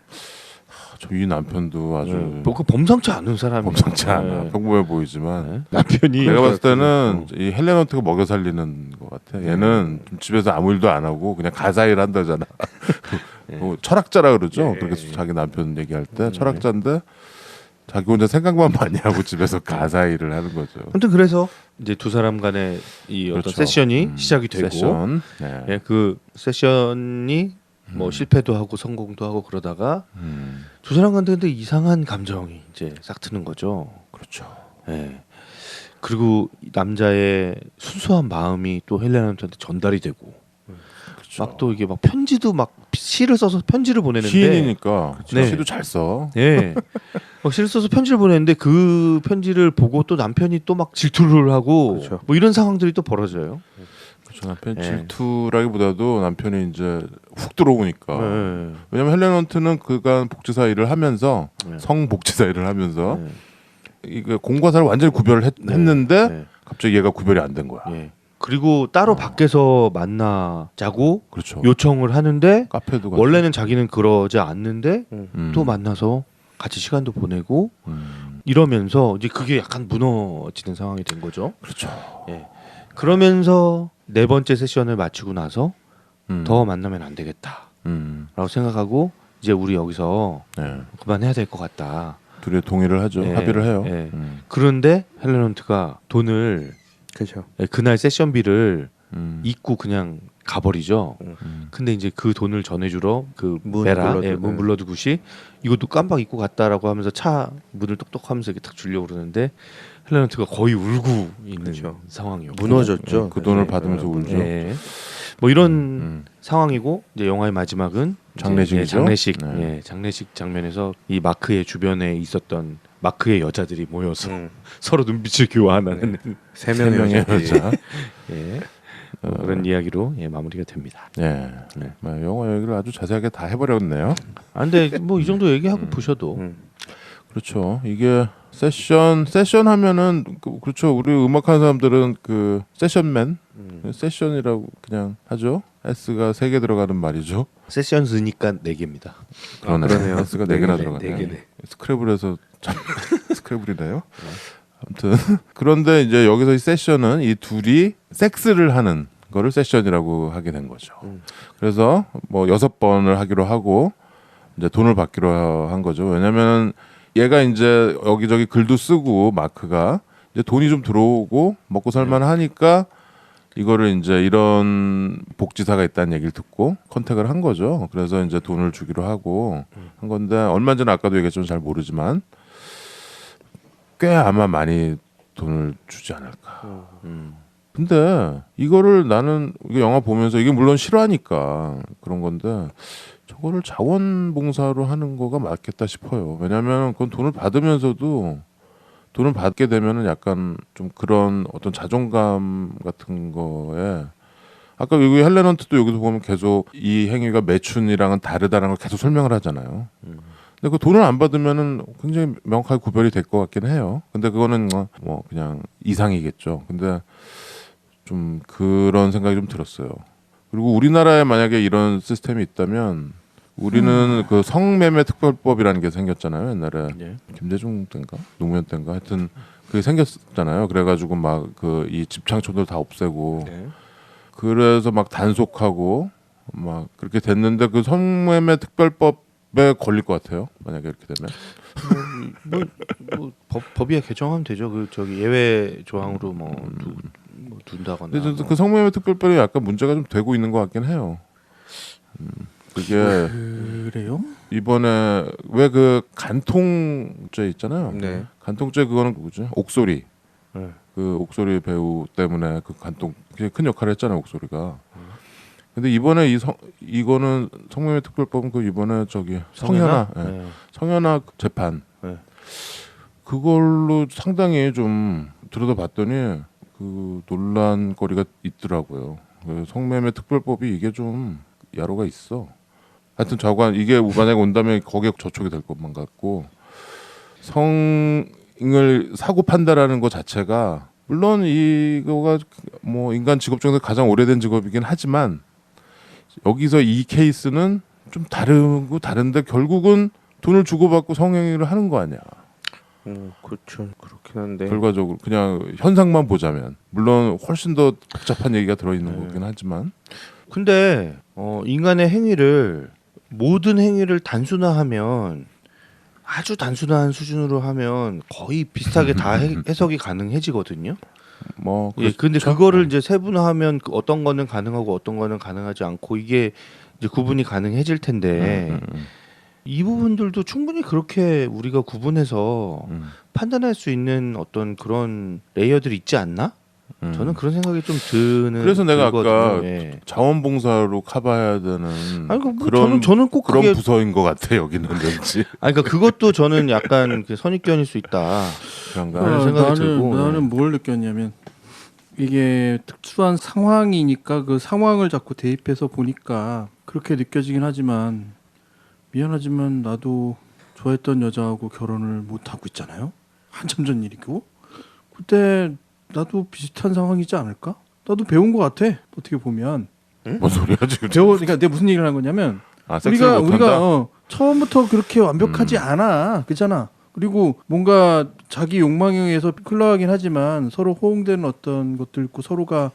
저이 남편도 아주 그 범상치 않은 사람이에요. 범상치 않아. 네. 평범해 보이지만 네. 남편이 내가 봤을 때는 이 헬렌 헌트가 먹여 살리는 것 같아. 얘는 좀 집에서 아무 일도 안 하고 그냥 가사 일 한다잖아. 뭐 철학자라 그러죠. 그렇게 자기 남편 얘기할 때 철학자인데 자기 혼자 생각만 많이 하고 집에서 가사 일을 하는 거죠. 아무튼 그래서 이제 두 사람 간의 이 어떤 그렇죠. 세션이 시작이 되고 세션. 네. 예, 그 세션이 뭐 실패도 하고 성공도 하고 그러다가 두 사람 간에 근데 이상한 감정이 이제 싹 트는 거죠. 그렇죠. 예. 그리고 이 남자의 순수한 마음이 또 헬렌한테 전달이 되고 그렇죠. 막 또 이게 막 편지도 막 시를 써서 편지를 보내는데 시인이니까 네. 시도 잘 써. 예. 막 시를 써서 편지를 보냈는데 그 편지를 보고 또 남편이 또 막 질투를 하고 그렇죠. 뭐 이런 상황들이 또 벌어져요. 그렇죠. 남편 네. 질투라기보다도 남편이 이제 훅 들어오니까. 예. 왜냐면 헬렌 헌트는 그간 복지사 일을 하면서 네. 성복지사 일을 하면서 예. 이거 공과사를 완전히 구별을 했는데 네. 갑자기 얘가 구별이 안 된 거야. 예. 그리고 따로 밖에서 만나자고 그렇죠. 요청을 하는데 카페도 가고. 원래는 자기는 그러지 않는데 음. 또 만나서 같이 시간도 보내고 이러면서 이제 그게 약간 무너지는 상황이 된 거죠. 그렇죠. 예. 그러면서 네 번째 세션을 마치고 나서 음. 더 만나면 안 되겠다라고 생각하고 이제 우리 여기서 네. 그만해야 될 것 같다. 둘이 동의를 하죠. 예, 합의를 해요. 예. 그런데 헬렌 헌트가 돈을 그죠. 그날 세션비를 음. 잊고 그냥 가버리죠. 근데 이제 그 돈을 전해주러 그 문 베라, 블러드, 문 블러드 굿이 이것도 깜빡 잊고 갔다라고 하면서 차 문을 똑똑하면서 이렇게 탁 주려고 그러는데 헬렌 헌트가 거의 울고 있는 그렇죠. 상황이었고 무너졌죠. 그 돈을 네. 받으면서 울죠. 예. 뭐 이런 상황이고 이제 영화의 마지막은 이제, 장례식이죠? 예, 장례식, 네. 예, 장례식 장면에서 이 마크의 주변에 있었던 마크의 여자들이 모여서 서로 눈빛을 교환하는 세 세 명의 명의 여자들이. 여자. 예, 뭐 그런 이야기로 예, 마무리가 됩니다. 예. 네. 뭐 영화 얘기를 아주 자세하게 다 해버렸네요. 아, 근데 뭐 이 정도 얘기하고 보셔도 그렇죠. 이게 세션 하면은 그렇죠. 우리 음악하는 사람들은 그 세션맨 세션이라고 그냥 하죠. S가 3개 들어가는 말이죠. 세션스니까 4개입니다. 그러네요. S가 4개나 네, 들어가네요. 네 개네. 스크래블에서 참 스크래블이네요. 아무튼 그런데 이제 여기서 이 세션은 이 둘이 섹스를 하는 거를 세션이라고 하게 된 거죠. 그래서 뭐 6번을 하기로 하고 이제 돈을 받기로 한 거죠. 왜냐면 얘가 이제 여기저기 글도 쓰고 마크가 이제 돈이 좀 들어오고 먹고 살만 하니까 이거를 이제 이런 복지사가 있다는 얘기를 듣고 컨택을 한 거죠. 그래서 이제 돈을 주기로 하고 한 건데 얼마 전에 아까도 얘기했지만 잘 모르지만 꽤 아마 많이 돈을 주지 않을까. 근데 이거를 나는 이게 영화 보면서 이게 물론 실화니까 그런 건데 저거를 자원봉사로 하는 거가 맞겠다 싶어요. 왜냐하면 그건 돈을 받으면서도 돈을 받게 되면은 약간 좀 그런 어떤 자존감 같은 거에 아까 여기 헬렌 헌트도 여기서 보면 계속 이 행위가 매춘이랑은 다르다는 걸 계속 설명을 하잖아요. 근데 그 돈을 안 받으면은 굉장히 명확하게 구별이 될 것 같긴 해요. 근데 그거는 뭐 그냥 이상이겠죠. 근데 좀 그런 생각이 좀 들었어요. 그리고 우리나라에 만약에 이런 시스템이 있다면 우리는 그 성매매 특별법이라는 게 생겼잖아요. 옛날에 예. 김대중 때인가 노무현 때인가 하여튼 그게 생겼잖아요. 그래가지고 막 그 이 집창촌들 다 없애고 네. 그래서 막 단속하고 막 그렇게 됐는데 그 성매매 특별법에 걸릴 것 같아요. 만약에 이렇게 되면 뭐 법위에 개정하면 되죠. 그 저기 예외 조항으로 뭐 둔다거나. 근데 저는 그 성매매 특별법이 약간 문제가 좀 되고 있는 것 같긴 해요. 그게 그래요? 이번에 왜 그 간통죄 있잖아요. 네. 간통죄 그거는 누구지? 옥소리. 네. 그 옥소리 배우 때문에 그 간통 굉장히 큰 역할을 했잖아요. 옥소리가. 근데 이번에 이거는 성매매 특별법은 그 이번에 저기 성현아 네. 성현아 재판 네. 그걸로 상당히 좀 들여다봤더니 그 논란거리가 있더라고요. 그 성매매 특별법이 이게 좀 야로가 있어. 하여튼 저건 이게 만약에 온다면 거기에 저촉이 될 것만 같고 성을 사고 판다라는 것 자체가 물론 이거가 뭐 인간 직업 중에서 가장 오래된 직업이긴 하지만 여기서 이 케이스는 좀 다른데 결국은 돈을 주고받고 성행위를 하는 거 아니야. 그렇죠. 그렇긴 한데. 결과적으로 그냥 현상만 보자면 물론 훨씬 더 복잡한 얘기가 들어있는 거긴 하지만 근데 인간의 행위를 모든 행위를 단순화하면 아주 단순한 수준으로 하면 거의 비슷하게 다 해석이 가능해지거든요. 뭐 예, 근데 그거를 이제 세분화하면 어떤 거는 가능하고 어떤 거는 가능하지 않고 이게 이제 구분이 가능해질 텐데 이 부분들도 충분히 그렇게 우리가 구분해서 판단할 수 있는 어떤 그런 레이어들이 있지 않나? 저는 그런 생각이 좀 드는. 그래서 내가 들거든요. 아까 예. 자원봉사로 커버해야 되는 아니, 뭐 그런 저는 꼭 그런 그게 부서인 것 같아 여기는 왠지 아니 그러니까 그것도 저는 약간 그 선입견일 수 있다. 그런가. 그런 생각이 들고, 나는 뭘 느꼈냐면 이게 특수한 상황이니까 그 상황을 자꾸 대입해서 보니까 그렇게 느껴지긴 하지만 미안하지만 나도 좋아했던 여자하고 결혼을 못 하고 있잖아요. 한참 전 일이고 그때 나도 비슷한 상황이지 않을까? 나도 배운 것 같아. 어떻게 보면 뭔 소리야 지금? 그러니까 내가 무슨 얘기를 하는 거냐면 아, 섹스를 못한다. 우리가 처음부터 그렇게 완벽하지 않아, 그렇잖아. 그리고 뭔가 자기 욕망에 의해서 흘러가긴 하지만 서로 호응되는 어떤 것들 있고 서로가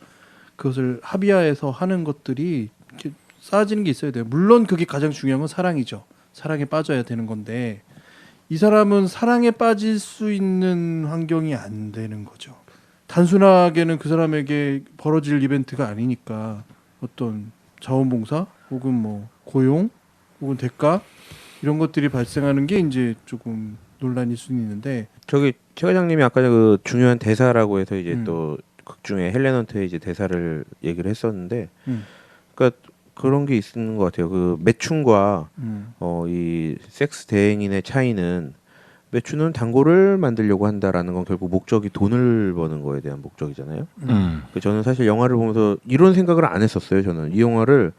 그것을 합의하에서 하는 것들이 이렇게 쌓아지는 게 있어야 돼요. 물론 그게 가장 중요한 건 사랑이죠. 사랑에 빠져야 되는 건데 이 사람은 사랑에 빠질 수 있는 환경이 안 되는 거죠. 단순하게는 그 사람에게 벌어질 이벤트가 아니니까 어떤 자원봉사 혹은 뭐 고용 혹은 대가 이런 것들이 발생하는 게 이제 조금 논란일 수는 있는데 저기 최 과장님이 아까 그 중요한 대사라고 해서 이제 음. 또 극중에 헬렌 헌트의 이제 대사를 얘기를 했었는데, 음. 그러니까 그런 게 있는 것 같아요. 그 매춘과 이 섹스 대행인의 차이는 매춘은 단골을 만들려고 한다라는 건 결국 목적이 돈을 버는 거에 대한 목적이잖아요. 저는 사실 영화를 보면서 이런 생각을 안 했었어요. 저는 이 영화를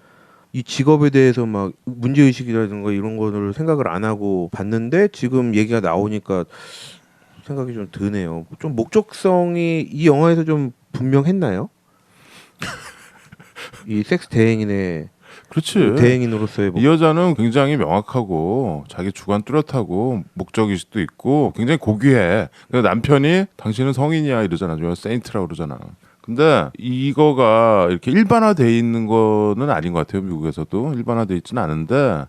이 직업에 대해서 막 문제의식이라든가 이런 거를 생각을 안 하고 봤는데 지금 얘기가 나오니까 생각이 좀 드네요. 좀 목적성이 이 영화에서 좀 분명했나요? 이 섹스 대행인의 그렇지. 대행인으로서의 이 여자는 굉장히 명확하고 자기 주관 뚜렷하고 목적의식도 있고 굉장히 고귀해. 그래서 남편이 당신은 성인이야 이러잖아. 세인트라고 그러잖아. 근데 이거가 이렇게 일반화돼 있는 거는 아닌 것 같아요. 미국에서도 일반화돼 있지는 않은데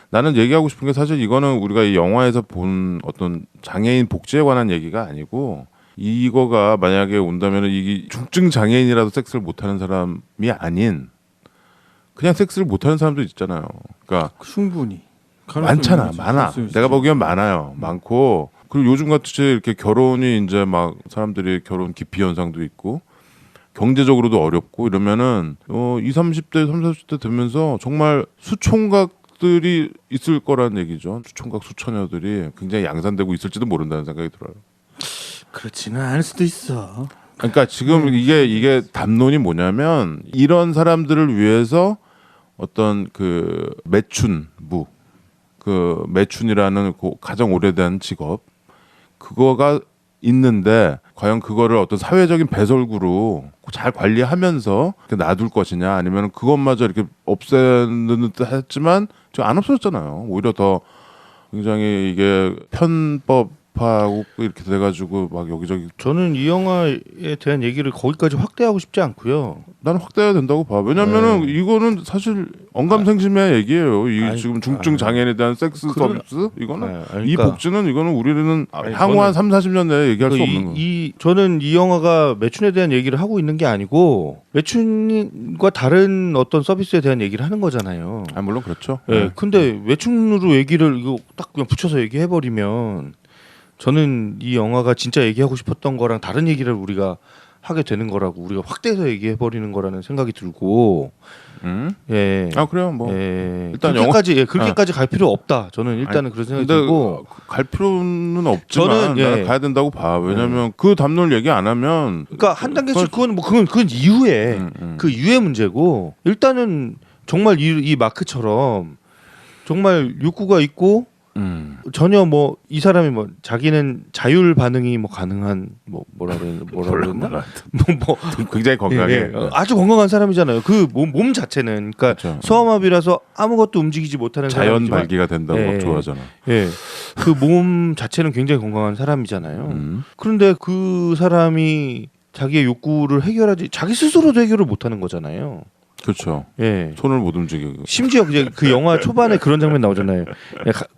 나는 얘기하고 싶은 게 사실 이거는 우리가 이 영화에서 본 어떤 장애인 복지에 관한 얘기가 아니고 이거가 만약에 온다면 이 중증 장애인이라도 섹스를 못하는 사람이 아닌 그냥 섹스를 못하는 사람도 있잖아요. 그러니까 충분히 많잖아, 있지, 많아. 가능성이 있지. 내가 보기엔 많아요, 많고 그리고 요즘 같이 이렇게 결혼이 이제 막 사람들이 결혼 기피 현상도 있고 경제적으로도 어렵고 이러면은 20, 30대, 30, 40대 되면서 정말 수총각들이 있을 거란 얘기죠. 수총각 수처녀들이 굉장히 양산되고 있을지도 모른다는 생각이 들어요. 그렇지는 않을 수도 있어. 그러니까 지금 이게 담론이 뭐냐면 이런 사람들을 위해서 어떤 그 매춘부 그 매춘이라는 가장 오래된 직업 그거가 있는데 과연 그거를 어떤 사회적인 배설구로 잘 관리하면서 놔둘 것이냐 아니면 그것마저 이렇게 없애는 듯 했지만 지금 안 없어졌잖아요. 오히려 더 굉장히 이게 편법하고 이렇게 돼가지고 막 여기저기 저는 이 영화에 대한 얘기를 거기까지 확대하고 싶지 않고요. 나는 확대해야 된다고 봐. 왜냐면은 이거는 사실 언감생심의 얘기예요. 이 아니, 지금 중증 장애인에 대한 섹스 서비스 이거는 이 그러니까 복지는 이거는 우리는 아니, 향후 한 저는- 3, 40년 내에 얘기할 수 없는 거. 저는 이 영화가 매춘에 대한 얘기를 하고 있는 게 아니고 매춘과 다른 어떤 서비스에 대한 얘기를 하는 거잖아요. 아 물론 그렇죠. 예. 근데 매춘으로 얘기를 이거 딱 그냥 붙여서 얘기해 버리면 저는 이 영화가 진짜 얘기하고 싶었던 거랑 다른 얘기를 우리가 하게 되는 거라고 우리가 확대해서 얘기해 버리는 거라는 생각이 들고 예. 아 그래요. 뭐 예. 일단 그렇게까지 갈 필요 없다. 저는 일단은 그런 생각이 근데 들고 갈 필요는 없지만 저는, 예. 나는 가야 된다고 봐. 왜냐면 그 담론을 얘기 안 하면 그러니까 한 단계씩 그건 이후에 그 이후의 문제고 일단은 정말 이 마크처럼 정말 욕구가 있고 전혀 뭐 이 사람이 뭐 자기는 자율 반응이 뭐 가능한 뭐라 그랬나 뭐 굉장히 건강해. 예, 예. 아주 건강한 사람이잖아요. 그 몸 자체는 그러니까 그렇죠. 소아마비라서 아무것도 움직이지 못하는 자연 사람이지만 발기가 된다고 예, 막 좋아하잖아. 예. 그 몸 자체는 굉장히 건강한 사람이잖아요. 그런데 그 사람이 자기의 욕구를 해결하지 자기 스스로도 해결을 못하는 거잖아요. 그렇죠. 예. 손을 못 움직이고. 심지어 그 영화 초반에 그런 장면 나오잖아요.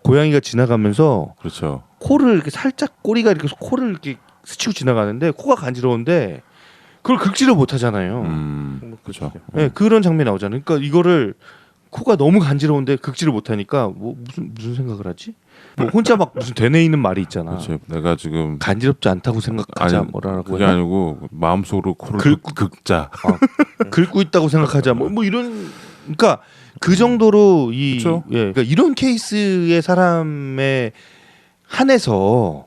고양이가 지나가면서 그렇죠. 코를 이렇게 살짝 꼬리가 이렇게 코를 이렇게 스치고 지나가는데 코가 간지러운데 그걸 긁지를 못하잖아요. 그렇죠. 예, 그런 장면이 나오잖아요. 그러니까 이거를 코가 너무 간지러운데 긁지를 못하니까 뭐 무슨 생각을 하지? 뭐 혼자 막 무슨 되뇌이는 말이 있잖아. 그렇죠. 내가 지금 간지럽지 않다고 생각하자 아니, 뭐라고 그게 해야? 아니고 마음속으로 코를 긁자. 긁고 있다고 생각하자 뭐 이런 그러니까 그 정도로 이 그쵸? 예, 그러니까 이런 케이스의 사람에 한해서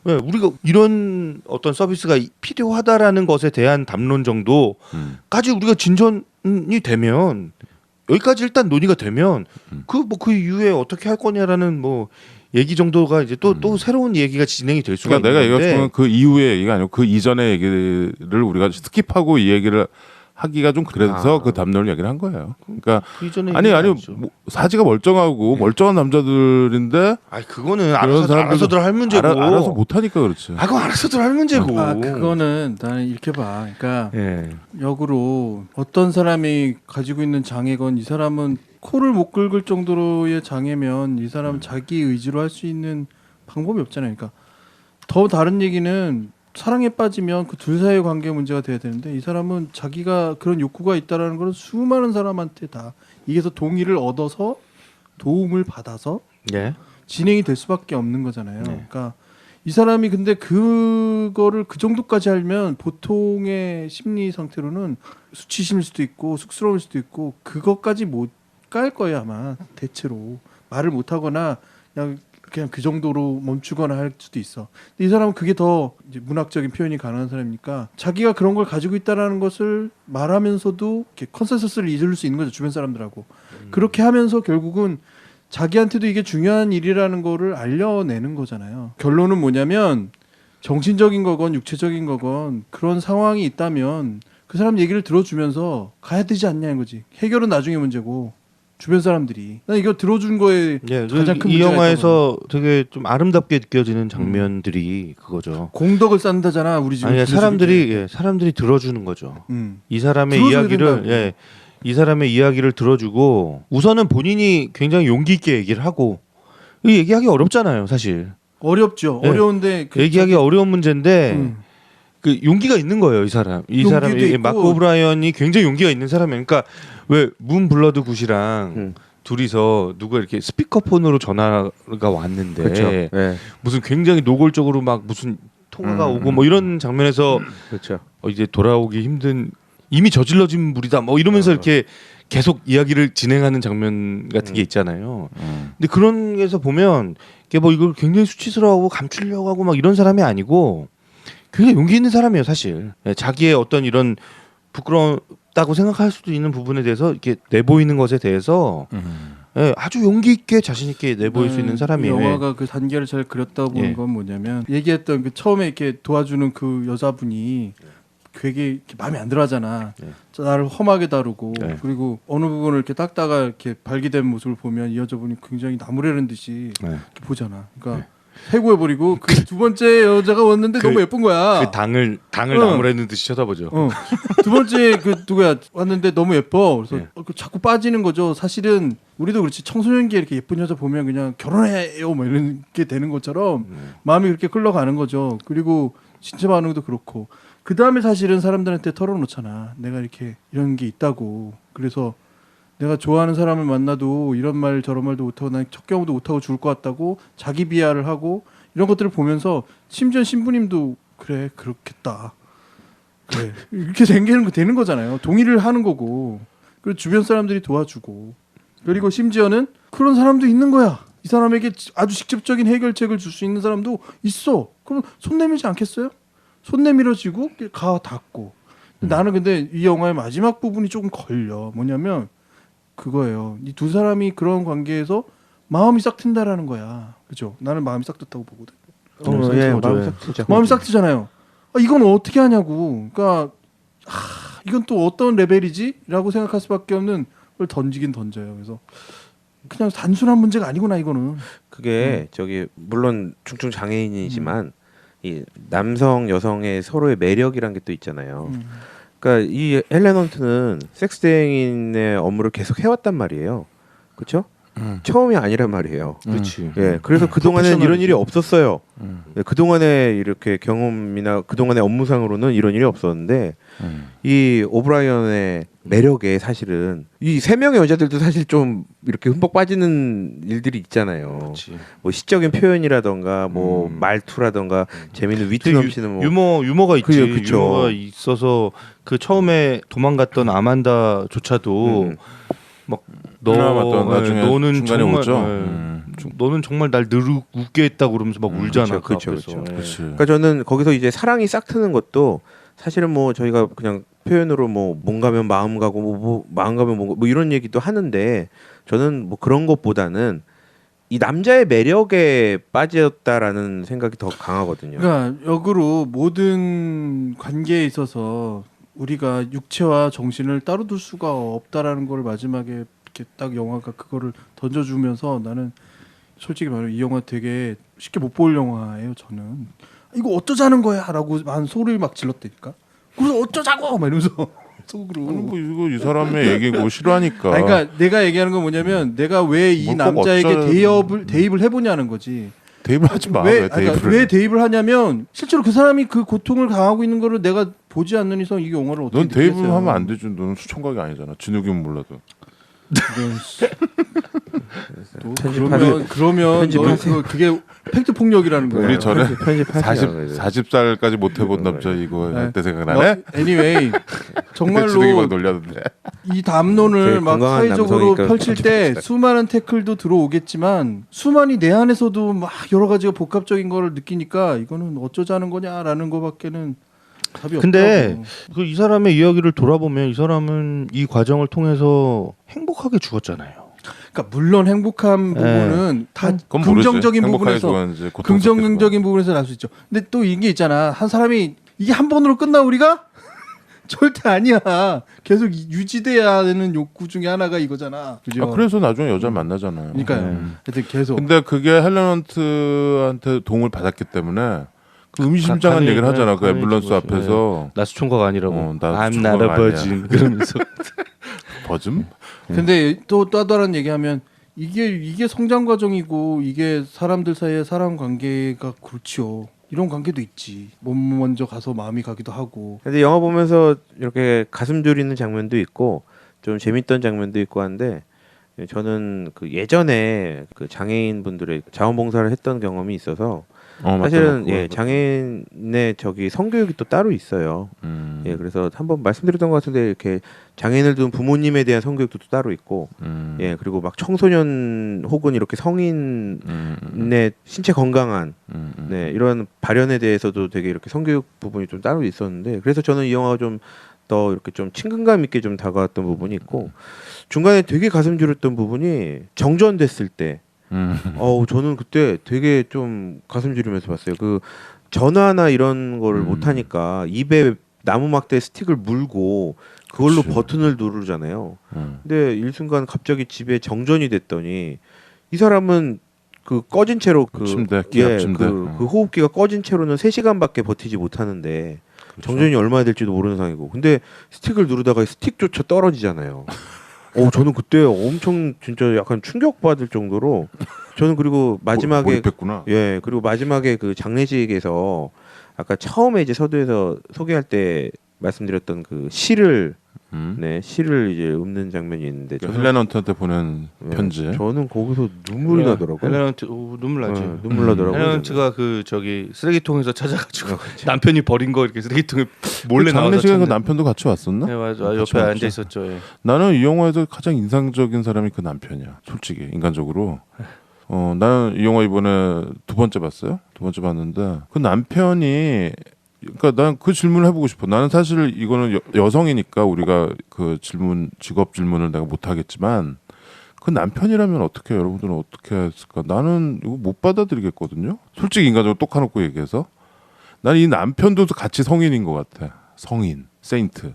예, 우리가 이런 어떤 서비스가 필요하다라는 것에 대한 담론 정도까지 우리가 진전이 되면 여기까지 일단 논의가 되면 그 이후에 어떻게 할 거냐라는 뭐 얘기 정도가 이제 또 새로운 얘기가 진행이 될 수가 그러니까 내가 있는 건데 얘기했던 그 이후의 얘기가 아니고 그 이전의 얘기를 우리가 스킵하고 이 얘기를 하기가 좀 그래서 그 담론을 얘기를 한 거예요. 그러니까 그 이전에 아니 얘기는 뭐 사지가 멀쩡하고 멀쩡한 남자들인데 아니 그거는 사람들도 알아서들 할 문제고 알아서 못하니까 그렇지. 아 그거 알아서들 할 문제고 그거는 나는 이렇게 봐. 그러니까 예. 역으로 어떤 사람이 가지고 있는 장애건 이 사람은 코를 못 긁을 정도로의 장애면 이 사람은 자기 의지로 할 수 있는 방법이 없잖아요. 그러니까 더 다른 얘기는 사랑에 빠지면 그 둘 사이의 관계 문제가 돼야 되는데 이 사람은 자기가 그런 욕구가 있다라는 걸 수많은 사람한테 다 이게서 동의를 얻어서 도움을 받아서 예. 진행이 될 수밖에 없는 거잖아요. 네. 그러니까 이 사람이 근데 그거를 그 정도까지 하면 보통의 심리 상태로는 수치심일 수도 있고 쑥스러울 수도 있고 그것까지 못 갈 거예요 아마 대체로 말을 못 하거나 그냥 그 정도로 멈추거나 할 수도 있어. 근데 이 사람은 그게 더 이제 문학적인 표현이 가능한 사람이니까 자기가 그런 걸 가지고 있다라는 것을 말하면서도 이렇게 컨센서스를 이룰 수 있는 거죠 주변 사람들하고. 그렇게 하면서 결국은 자기한테도 이게 중요한 일이라는 거를 알려내는 거잖아요. 결론은 뭐냐면 정신적인 거건 육체적인 거건 그런 상황이 있다면 그 사람 얘기를 들어주면서 가야 되지 않냐는 거지. 해결은 나중에 문제고 주변 사람들이 난 이거 들어준 거에 예, 가장 큰 이 문제가 영화에서 되게 좀 아름답게 느껴지는 장면들이 그거죠. 공덕을 쌓는다잖아 우리 지금. 아니 사람들이 들어주는 거죠. 이 사람의 들어줘야 이야기를 된다고. 이 사람의 이야기를 들어주고 우선은 본인이 굉장히 용기 있게 얘기를 하고 이 얘기하기 어렵잖아요, 사실. 어렵죠. 예. 어려운데 얘기하기 어려운 문제인데 음. 그 용기가 있는 거예요, 이 사람. 이 용기도 사람이 있고. 마크 오브라이언이 굉장히 용기가 있는 사람이에요. 그러니까 왜 문 블러드 굿이랑 둘이서 누가 이렇게 스피커폰으로 전화가 왔는데 그렇죠. 예. 무슨 굉장히 노골적으로 막 무슨 통화가 오고 뭐 이런 장면에서 그렇죠. 이제 돌아오기 힘든 이미 저질러진 물이다 뭐 이러면서 이렇게 계속 이야기를 진행하는 장면 같은 게 있잖아요. 근데 그런 게서 보면 이게 뭐 이걸 굉장히 수치스러워하고 감추려고 하고 막 이런 사람이 아니고 굉장히 용기 있는 사람이에요, 사실. 예, 자기의 어떤 이런 부끄럽다고 생각할 수도 있는 부분에 대해서 이렇게 내보이는 것에 대해서 예, 아주 용기 있게 자신 있게 내보일 수 있는 사람이에요. 이 영화가 그 단계를 잘 그렸다고 보는 예. 건 뭐냐면 얘기했던 그 처음에 이렇게 도와주는 그 여자분이 되게 이렇게 마음에 안 들어하잖아. 예. 나를 험하게 다루고 예. 그리고 어느 부분을 이렇게 닦다가 이렇게 발기된 모습을 보면 이 여자분이 굉장히 나무라는 듯이 예. 이렇게 보잖아. 그러니까 해고해버리고 그 두 번째 여자가 왔는데 너무 예쁜 거야. 그 당을 나무라는 듯이 쳐다보죠. 두 번째 그 누구야 왔는데 너무 예뻐. 그래서 예. 자꾸 빠지는 거죠. 사실은 우리도 그렇지 청소년기에 이렇게 예쁜 여자 보면 그냥 결혼해요 뭐 이런 게 되는 것처럼 마음이 그렇게 흘러가는 거죠. 그리고 신체 반응도 그렇고 그 다음에 사실은 사람들한테 털어놓잖아. 내가 이렇게 이런 게 있다고. 그래서 내가 좋아하는 사람을 만나도 이런 말 저런 말도 못하고 난 첫 경우도 못하고 죽을 것 같다고 자기 비하를 하고 이런 것들을 보면서 심지어 신부님도 그래 그렇겠다. 그래 이렇게 되는 거잖아요. 동의를 하는 거고 그리고 주변 사람들이 도와주고 그리고 심지어는 그런 사람도 있는 거야. 이 사람에게 아주 직접적인 해결책을 줄 수 있는 사람도 있어. 그럼 손 내밀지 않겠어요? 손 내밀어지고 가 닿고. 나는 근데 이 영화의 마지막 부분이 조금 걸려. 뭐냐면 그거예요. 이 두 사람이 그런 관계에서 마음이 싹 튼다라는 거야. 그죠? 나는 마음이 싹 떴다고 보거든. 예, 맞아요. 마음 싹 트죠. 마음이 싹 트잖아요. 이건 어떻게 하냐고. 그러니까 이건 또 어떤 레벨이지?라고 생각할 수밖에 없는 걸 던지긴 던져요. 그래서 그냥 단순한 문제가 아니구나 이거는. 그게 저기 물론 중증 장애인이지만 이 남성 여성의 서로의 매력이란 게 또 있잖아요. 그러니까 이 헬렌 헌트는 섹스 대행인의 업무를 계속 해왔단 말이에요. 그렇죠? 처음이 아니란 말이에요. 그렇지. 예, 그래서 그 동안에는 이런 일이 없었어요. 음. 예, 그 동안에 이렇게 경험이나 그 동안의 업무상으로는 이런 일이 없었는데 이 오브라이언의 매력에 사실은 이 세 명의 여자들도 사실 좀 이렇게 흠뻑 빠지는 일들이 있잖아요. 그렇지. 뭐 시적인 표현이라던가 뭐 말투라던가 재미있는 위트 넘치는 뭐 유머가 있지. 그쵸. 유머가 있어서 그 처음에 도망갔던 아만다조차도 막 맞다. 나중에 너는 중간에 정말 오죠. 너는 정말 날 늘 웃게 했다고 그러면서 막 울잖아. 그쵸, 그 그쵸, 앞에서. 그쵸. 예. 그렇지. 그러니까 저는 거기서 이제 사랑이 싹 트는 것도 사실은 뭐 저희가 그냥 표현으로 뭐 몸 가면 마음 가고 뭐 마음 가면 뭐 이런 얘기도 하는데 저는 뭐 그런 것보다는 이 남자의 매력에 빠졌다라는 생각이 더 강하거든요. 그러니까 역으로 모든 관계에 있어서 우리가 육체와 정신을 따로 둘 수가 없다라는 걸 마지막에 이렇게 딱 영화가 그거를 던져주면서 나는 솔직히 말하면 이 영화 되게 쉽게 못 볼 영화예요. 저는 이거 어쩌자는 거야라고 한 소리를 막 질렀다니까. 그래서 어쩌자고 막 이러면서 속으로. 아니, 뭐 이거 이 사람의 얘기고 싫어하니까. 아니, 그러니까 내가 얘기하는 건 뭐냐면 내가 왜 이 뭘꼭 남자에게 어쩌- 대입을 해보냐는 거지. 대입을 하지 마. 왜, 왜 그러니까 대입을? 왜 대입을 하냐면 실제로 그 사람이 그 고통을 당하고 있는 거를 내가 보지 않는 이상 이 영화를 어떻게 넌 대입을 느끼겠어요. 하면 안 되지. 너는 수청각이 아니잖아. 진욱이면 몰라도. 또 편집하세요. 그러면 너 그게 팩트 폭력이라는 거야. 우리 전에 편집하세요. 40살까지 못 해본 남자 이거 할 때 생각나네? anyway 진욱이 막 정말로 놀렸는데. 이 담론을 되게 막 건강한 사회적으로 남성이니까 펼칠 때 수많은 태클도 들어오겠지만 수많이 내 안에서도 막 여러 가지가 복합적인 거를 느끼니까 이거는 어쩌자는 거냐라는 거밖에는 답이 근데 없더라고. 그 이 사람의 이야기를 돌아보면 이 사람은 이 과정을 통해서 행복하게 죽었잖아요. 그러니까 물론 행복한 부분은 다 그건 모르지. 긍정적인 행복하게 부분에서 좋아하는지 고통스럽게 긍정적인 부분에서 날 수 있죠. 근데 또 이게 있잖아. 한 사람이 이게 한 번으로 끝나 우리가? 절대 아니야. 계속 유지돼야 되는 욕구 중에 하나가 이거잖아. 그죠? 좋아하는. 그래서 나중에 여자를 만나잖아요. 그러니까요. 하여튼 계속. 근데 그게 헬렌 헌트한테 도움을 받았기 때문에 그 의미심장한 감히, 얘기를 하잖아. 그 감히 앰뷸런스 죽었어요. 앞에서. 나 수총각 아니라고. 나 I'm 수총각 not a 아니야. virgin. 그러면서 버즘? 근데 또 다른 얘기하면 이게 성장 과정이고 이게 사람들 사이의 사람 관계가 그렇지요. 이런 관계도 있지. 몸 먼저 가서 마음이 가기도 하고. 근데 영화 보면서 이렇게 가슴 졸이는 장면도 있고 좀 재밌던 장면도 있고 한데 저는 그 예전에 그 장애인 분들의 자원봉사를 했던 경험이 있어서 사실은 맞다. 예 장애인의 저기 성교육이 또 따로 있어요. 예 그래서 한번 말씀드렸던 것 같은데 이렇게 장애인을 둔 부모님에 대한 성교육도 또 따로 있고 예 그리고 막 청소년 혹은 이렇게 성인의 신체 건강한 네 이런 발현에 대해서도 되게 이렇게 성교육 부분이 좀 따로 있었는데 그래서 저는 이 영화가 좀 더 이렇게 좀 친근감 있게 좀 다가왔던 부분이 있고 중간에 되게 가슴 졸였던 부분이 정전됐을 때 저는 그때 되게 좀 가슴 졸이면서 봤어요. 그 전화나 이런 거를 못 하니까 입에 나무 막대 스틱을 물고 그걸로 그치. 버튼을 누르잖아요. 근데 일순간 갑자기 집에 정전이 됐더니 이 사람은 그 꺼진 채로 그 침대, 기압 예, 침대. 그 호흡기가 꺼진 채로는 3시간밖에 버티지 못하는데 정전이 얼마나 될지도 모르는 상황이고 근데 스틱을 누르다가 스틱조차 떨어지잖아요. 저는 그때 엄청 진짜 약간 충격받을 정도로 저는 그리고 마지막에 몰입했구나. 예 그리고 마지막에 그 장례식에서 아까 처음에 이제 서두에서 소개할 때 말씀드렸던 그 시를 네 시를 이제 읊는 장면이 있는데 저는, 헬렌 헌트한테 보낸 예, 편지. 저는 거기서 눈물이 나더라고요. 헬렌 헌트 눈물 나지. 예, 눈물 나더라고요. 헬렌 헌트가 그 저기 쓰레기통에서 찾아가지고 남편이 버린 거 이렇게 쓰레기통에 그 몰래 나와서 장례식에 그 찾는. 남편도 같이 왔었나? 네 맞아 같이 옆에 왔죠. 앉아 있었죠. 예. 나는 이 영화에서 가장 인상적인 사람이 그 남편이야. 솔직히 인간적으로. 나는 이 영화 이번에 2번째 봤어요. 2번째 봤는데 그 남편이 그러니까 난 그 질문을 해보고 싶어. 나는 사실 이거는 여성이니까 우리가 그 질문 직업 질문을 내가 못 하겠지만 그 남편이라면 어떻게 여러분들은 어떻게 했을까? 나는 이거 못 받아들이겠거든요. 솔직히 인간적으로 똑하놓고 얘기해서 나는 이 남편도 같이 성인인 것 같아. 성인, 세인트.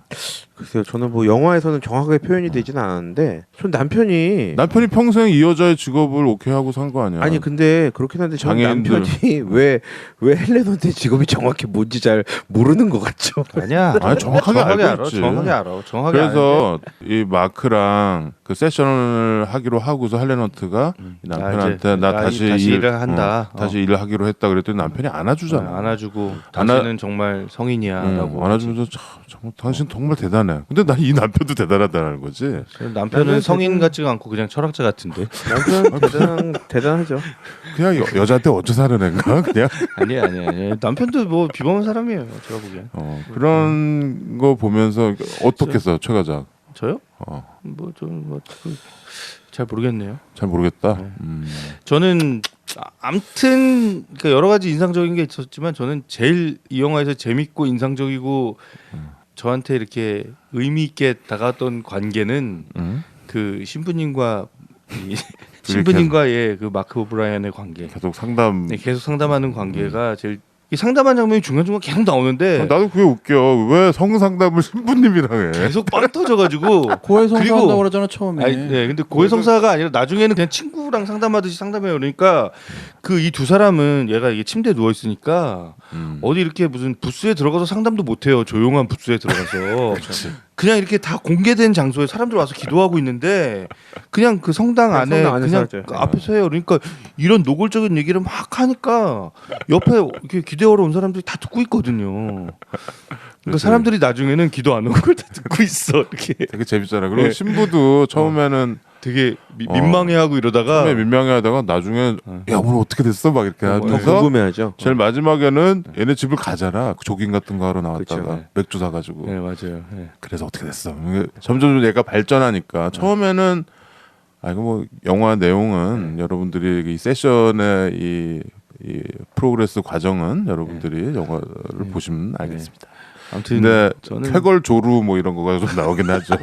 글쎄요, 저는 뭐 영화에서는 정확하게 표현이 되지는 않았는데, 전 남편이 평생 이 여자의 직업을 오케이 하고 산 거 아니야? 아니 근데 그렇긴 한데 저는 장애인들. 남편이 왜 헬레넌트의 직업이 정확히 뭔지 잘 모르는 것 같죠. 아니야. 아니, 정확하게 알고 있지. 정확하게 알아. 정확하게 그래서 이 마크랑 그 세션을 하기로 하고서 헬렌 헌트가 이 남편한테 이제 나 나 다시 다시 일을 한다. 다시 일을 하기로 했다 그랬더니 남편이 안아주잖아. 안아주고 안아- 당신은 정말 성인이야라고. 안아주면서 당신 정말 대단해. 근데 난 이 남편도 대단하다는 거지. 남편은 성인 같지가 않고 그냥 철학자 같은데. 남편 대단하죠. 그냥 여자한테 어쩌 사는 애인가 그냥. 아니야. 남편도 뭐 비범한 사람이에요. 제가 보기엔. 그런 거 보면서 어떻게 써 최과장? 저요? 잘 모르겠네요. 잘 모르겠다. 네. 저는 아무튼 그러니까 여러 가지 인상적인 게 있었지만 저는 제일 이 영화에서 재밌고 인상적이고 저한테 이렇게 의미 있게 다가왔던 관계는 그 신부님과 이 신부님과의 그 마크 오브라이언의 관계, 계속 상담. 네, 계속 상담하는 관계가 제일 이 상담한 장면이 중간중간 계속 나오는데 나도 그게 웃겨. 왜 성상담을 신부님이랑 해? 계속 빵 터져가지고 고해성사한다고 그러잖아 처음에. 아니, 네, 근데 고해성사가 아니라 나중에는 그냥 친구랑 상담하듯이 상담해요. 그러니까 그 이 두 사람은 얘가 이게 침대에 누워 있으니까 어디 이렇게 무슨 부스에 들어가서 상담도 못 해요. 조용한 부스에 들어가서 그냥 이렇게 다 공개된 장소에 사람들 와서 기도하고 있는데 그냥 그 성당 안에 성당 안에서 그냥 하죠. 그 앞에서 해요. 그러니까 이런 노골적인 얘기를 막 하니까 옆에 이렇게 기대하러 온 사람들이 다 듣고 있거든요. 그러니까 사람들이 나중에는 기도 안 오고 그걸 다 듣고 있어. 이렇게 되게 재밌잖아. 그리고 신부도 처음에는 되게 민망해하고 이러다가 처음에 민망해하다가 나중에 야 오늘 어떻게 됐어 막 이렇게 더 하면서 궁금해하죠. 제일 마지막에는 얘네 집을 가잖아. 그 조깅 같은 거 하러 나왔다가 그쵸. 맥주 사가지고 네 맞아요. 네. 그래서 어떻게 됐어. 이게 점점 얘가 발전하니까 처음에는 이거 뭐 영화 내용은 여러분들이 이 세션의 이 프로그레스 과정은 여러분들이 영화를 보시면 알겠습니다. 아무튼 근데 저는 쾌걸 조루 뭐 이런 거가 좀 나오긴 하죠.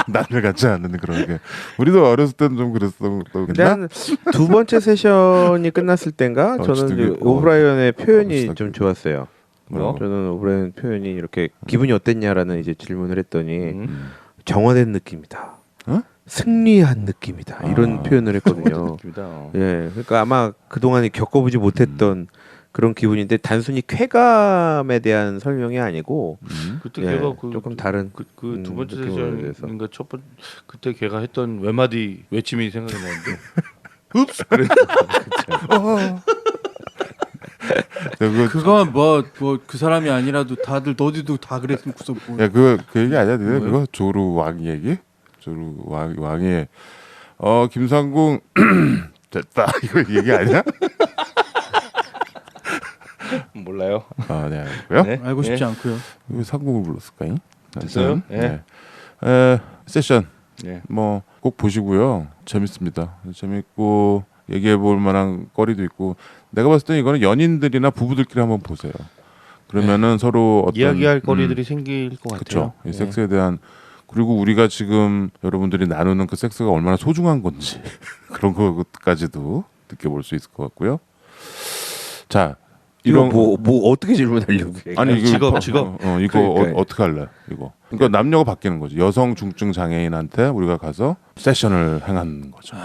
남들 같지 않는 그런 게 우리도 어렸을 때는 좀 그랬었던 근데 한 두 번째 세션이 끝났을 땐가 저는 진짜 이제 오브라이언의 표현이 진짜 좀 좋았어요. 뭐라고? 저는 오브라이언 표현이 이렇게 기분이 어땠냐라는 이제 질문을 했더니 정화된 느낌이다. 어? 승리한 느낌이다. 이런 표현을 했거든요. 느낌이다. 예, 그러니까 아마 그 동안에 겪어보지 못했던 그런 기분인데 단순히 쾌감에 대한 설명이 아니고 그때 예, 걔가 조금 다른 그 두 번째 느낌으로 대해서. 세션인가 첫 번 그때 걔가 했던 외마디 외침이 생각이 나는데 읍스 그래. 그건 뭐 그 사람이 아니라도 다들 너희도 다 그랬으면 무슨 뭐. 야 그 얘기 아니야? 너네 그거 조루 왕 얘기? 조루 왕의 김상궁 됐다 이거 얘기 아니야? 몰라요. 네 알고요. 네. 알고 싶지 않고요. 왜 상궁을 불렀을까요? 됐어요? 네. 세션 네. 뭐 꼭 보시고요. 재밌습니다. 재밌고 얘기해 볼 만한 거리도 있고 내가 봤을 때 이거는 연인들이나 부부들끼리 한번 보세요. 그러면은 서로 어떤 이야기할 거리들이 생길 것 같아요. 그렇죠. 이 섹스에 대한 그리고 우리가 지금 여러분들이 나누는 그 섹스가 얼마나 소중한 건지 그런 것까지도 느껴볼 수 있을 것 같고요. 자, 이거 이런 뭐 어떻게 질문하려고? 아니 이거 직업. 이거 그러니까. 어떻게 할래? 이거. 그러니까 남녀가 바뀌는 거지. 여성 중증 장애인한테 우리가 가서 세션을 행하는 거죠.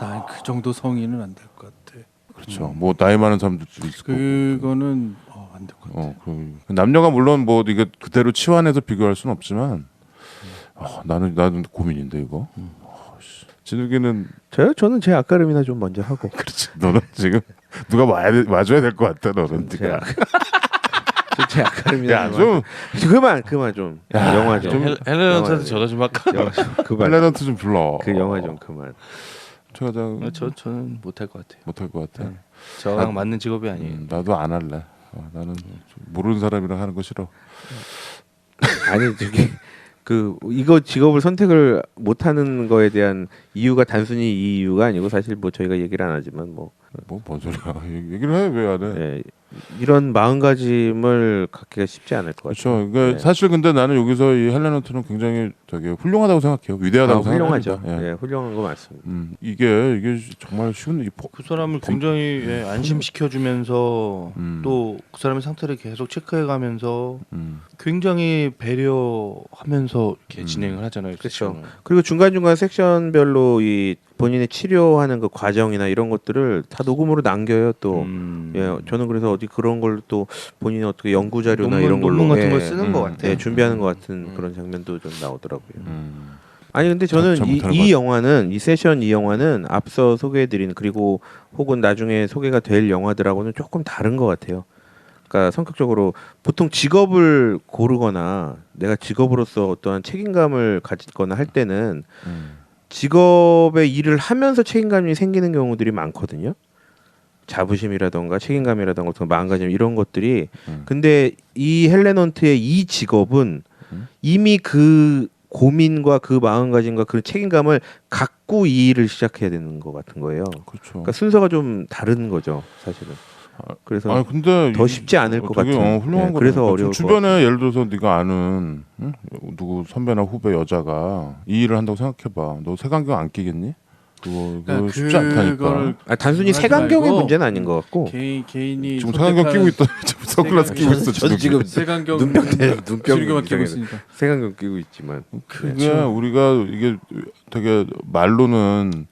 난 그 정도 성인은 안 될 것 같아. 그렇죠. 뭐 나이 많은 사람들도 있고. 그거는 안 될 것 같아. 그 남녀가 물론 뭐 이게 그대로 치환해서 비교할 수는 없지만 나는 고민인데 이거. 진욱이는 저는 제 앞가름이나 좀 먼저 하고. 그렇지. 너는 지금 누가 와줘야 될 것 같아. 너는 네가. 제 앞가름이나 야 좀 그만 좀. 야, 영화 좀. 헬레나한테 전화 좀 할까? 영화 좀 그만. 헬레넌트 좀 불러. 그 영화 좀 그만. 저는 못할 것 같아요. 못할 것 같아. 저랑 맞는 직업이 아니에요. 나도 안 할래. 나는 좀 모르는 사람이랑 하는 거 싫어. 아니 저기 이거 직업을 선택을 못하는 거에 대한 이유가 단순히 이 이유가 아니고 사실 뭐 저희가 얘기를 안 하지만 뭐 뭔 소리야? 얘기를 해 왜 안 해? 예, 이런 마음가짐을 갖기가 쉽지 않을 것 같아요. 그렇죠. 그러니까 네. 사실 근데 나는 여기서 이 헬레넌트는 굉장히 훌륭하다고 생각해요. 위대하다고 훌륭하죠. 생각합니다. 예. 훌륭한 거 맞습니다. 이게 정말 쉬운 그 사람을 굉장히 안심시켜주면서 또 그 사람의 상태를 계속 체크해가면서 굉장히 배려하면서 이렇게 진행을 하잖아요. 그렇죠. 그리고 중간중간 섹션별로 이 본인의 치료하는 그 과정이나 이런 것들을 다 녹음으로 남겨요. 또 예, 저는 그래서 어디 그런 걸 또 본인이 어떻게 연구 자료나 이런 걸로 논문 같은 걸 쓰는 것 같아요. 예, 준비하는 것 같은 그런 장면도 좀 나오더라고요. 아니 근데 저는 잘 못하는 이 영화는 이 세션 이 영화는 앞서 소개해드린 그리고 혹은 나중에 소개가 될 영화들하고는 조금 다른 것 같아요. 그러니까 성격적으로 보통 직업을 고르거나 내가 직업으로서 어떠한 책임감을 가지거나 할 때는 직업의 일을 하면서 책임감이 생기는 경우들이 많거든요. 자부심이라던가 책임감이라던가 어떤 마음가짐 이런 것들이 근데 이 헬레넌트의 이 직업은 이미 그 고민과 그 마음가짐과 그 책임감을 갖고 이 일을 시작해야 되는 것 같은 거예요. 그렇죠. 그러니까 순서가 좀 다른 거죠, 사실은. 그래서 아 근데 더 쉽지 않을 것 되게, 같은. 훌륭한 네, 거라니까. 그래서 어려울 것 주변에 예를 들어서 네가 아는 누구 선배나 후배 여자가 이 일을 한다고 생각해봐. 너 색안경 안 끼겠니? 그거 그러니까 쉽지 않다니까. 그거를 단순히 하지 색안경의 말고 문제는 아닌 것 같고 개인이 지금 색안경 끼고 있다. 지금 선글라스 끼고 있어. 저는 지금 색안경 눈병 눈병만 끼고 이상해서. 있으니까. 색안경 끼고 있지만 그게 우리가 이게 되게 말로는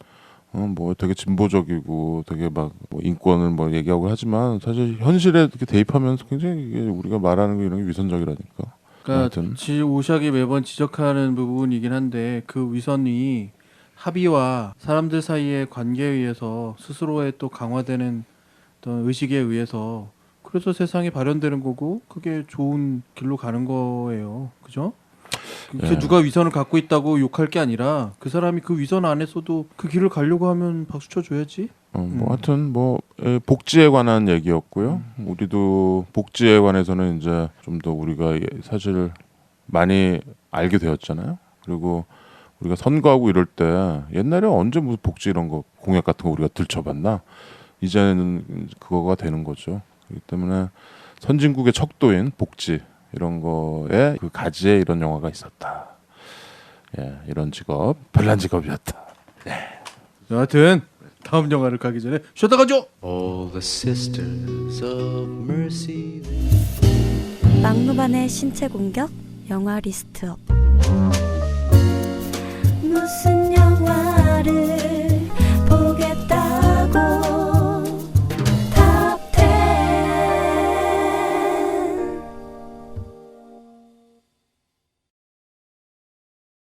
뭐 되게 진보적이고 되게 막뭐 인권을 뭐 얘기하고 하지만 사실 현실에 이렇게 대입하면서 굉장히 이게 우리가 말하는 거 이런 게 위선적이라니까. 그러니까 아무튼. 오샥이 매번 지적하는 부분이긴 한데 그 위선이 합의와 사람들 사이의 관계에 의해서 스스로의 또 강화되는 어떤 의식에 의해서 그래서 세상이 발현되는 거고 그게 좋은 길로 가는 거예요. 그죠? 그게 예. 누가 위선을 갖고 있다고 욕할 게 아니라 그 사람이 그 위선 안에서도 그 길을 가려고 하면 박수 쳐줘야지. 뭐 하여튼 뭐 복지에 관한 얘기였고요. 우리도 복지에 관해서는 이제 좀 더 우리가 사실 많이 알게 되었잖아요. 그리고 우리가 선거하고 이럴 때 옛날에 언제 무슨 복지 이런 거 공약 같은 거 우리가 들춰봤나? 이제는 그거가 되는 거죠. 그렇기 때문에 선진국의 척도인 복지 이런 거에 그 가지에 이런 영화가 있었다. 예, 이런 직업 별난 직업이었다. 여하튼 다음 영화를 가기 전에 쉬었다 가죠. All the sisters of mercy. 막무반의 신체 공격 영화 리스트업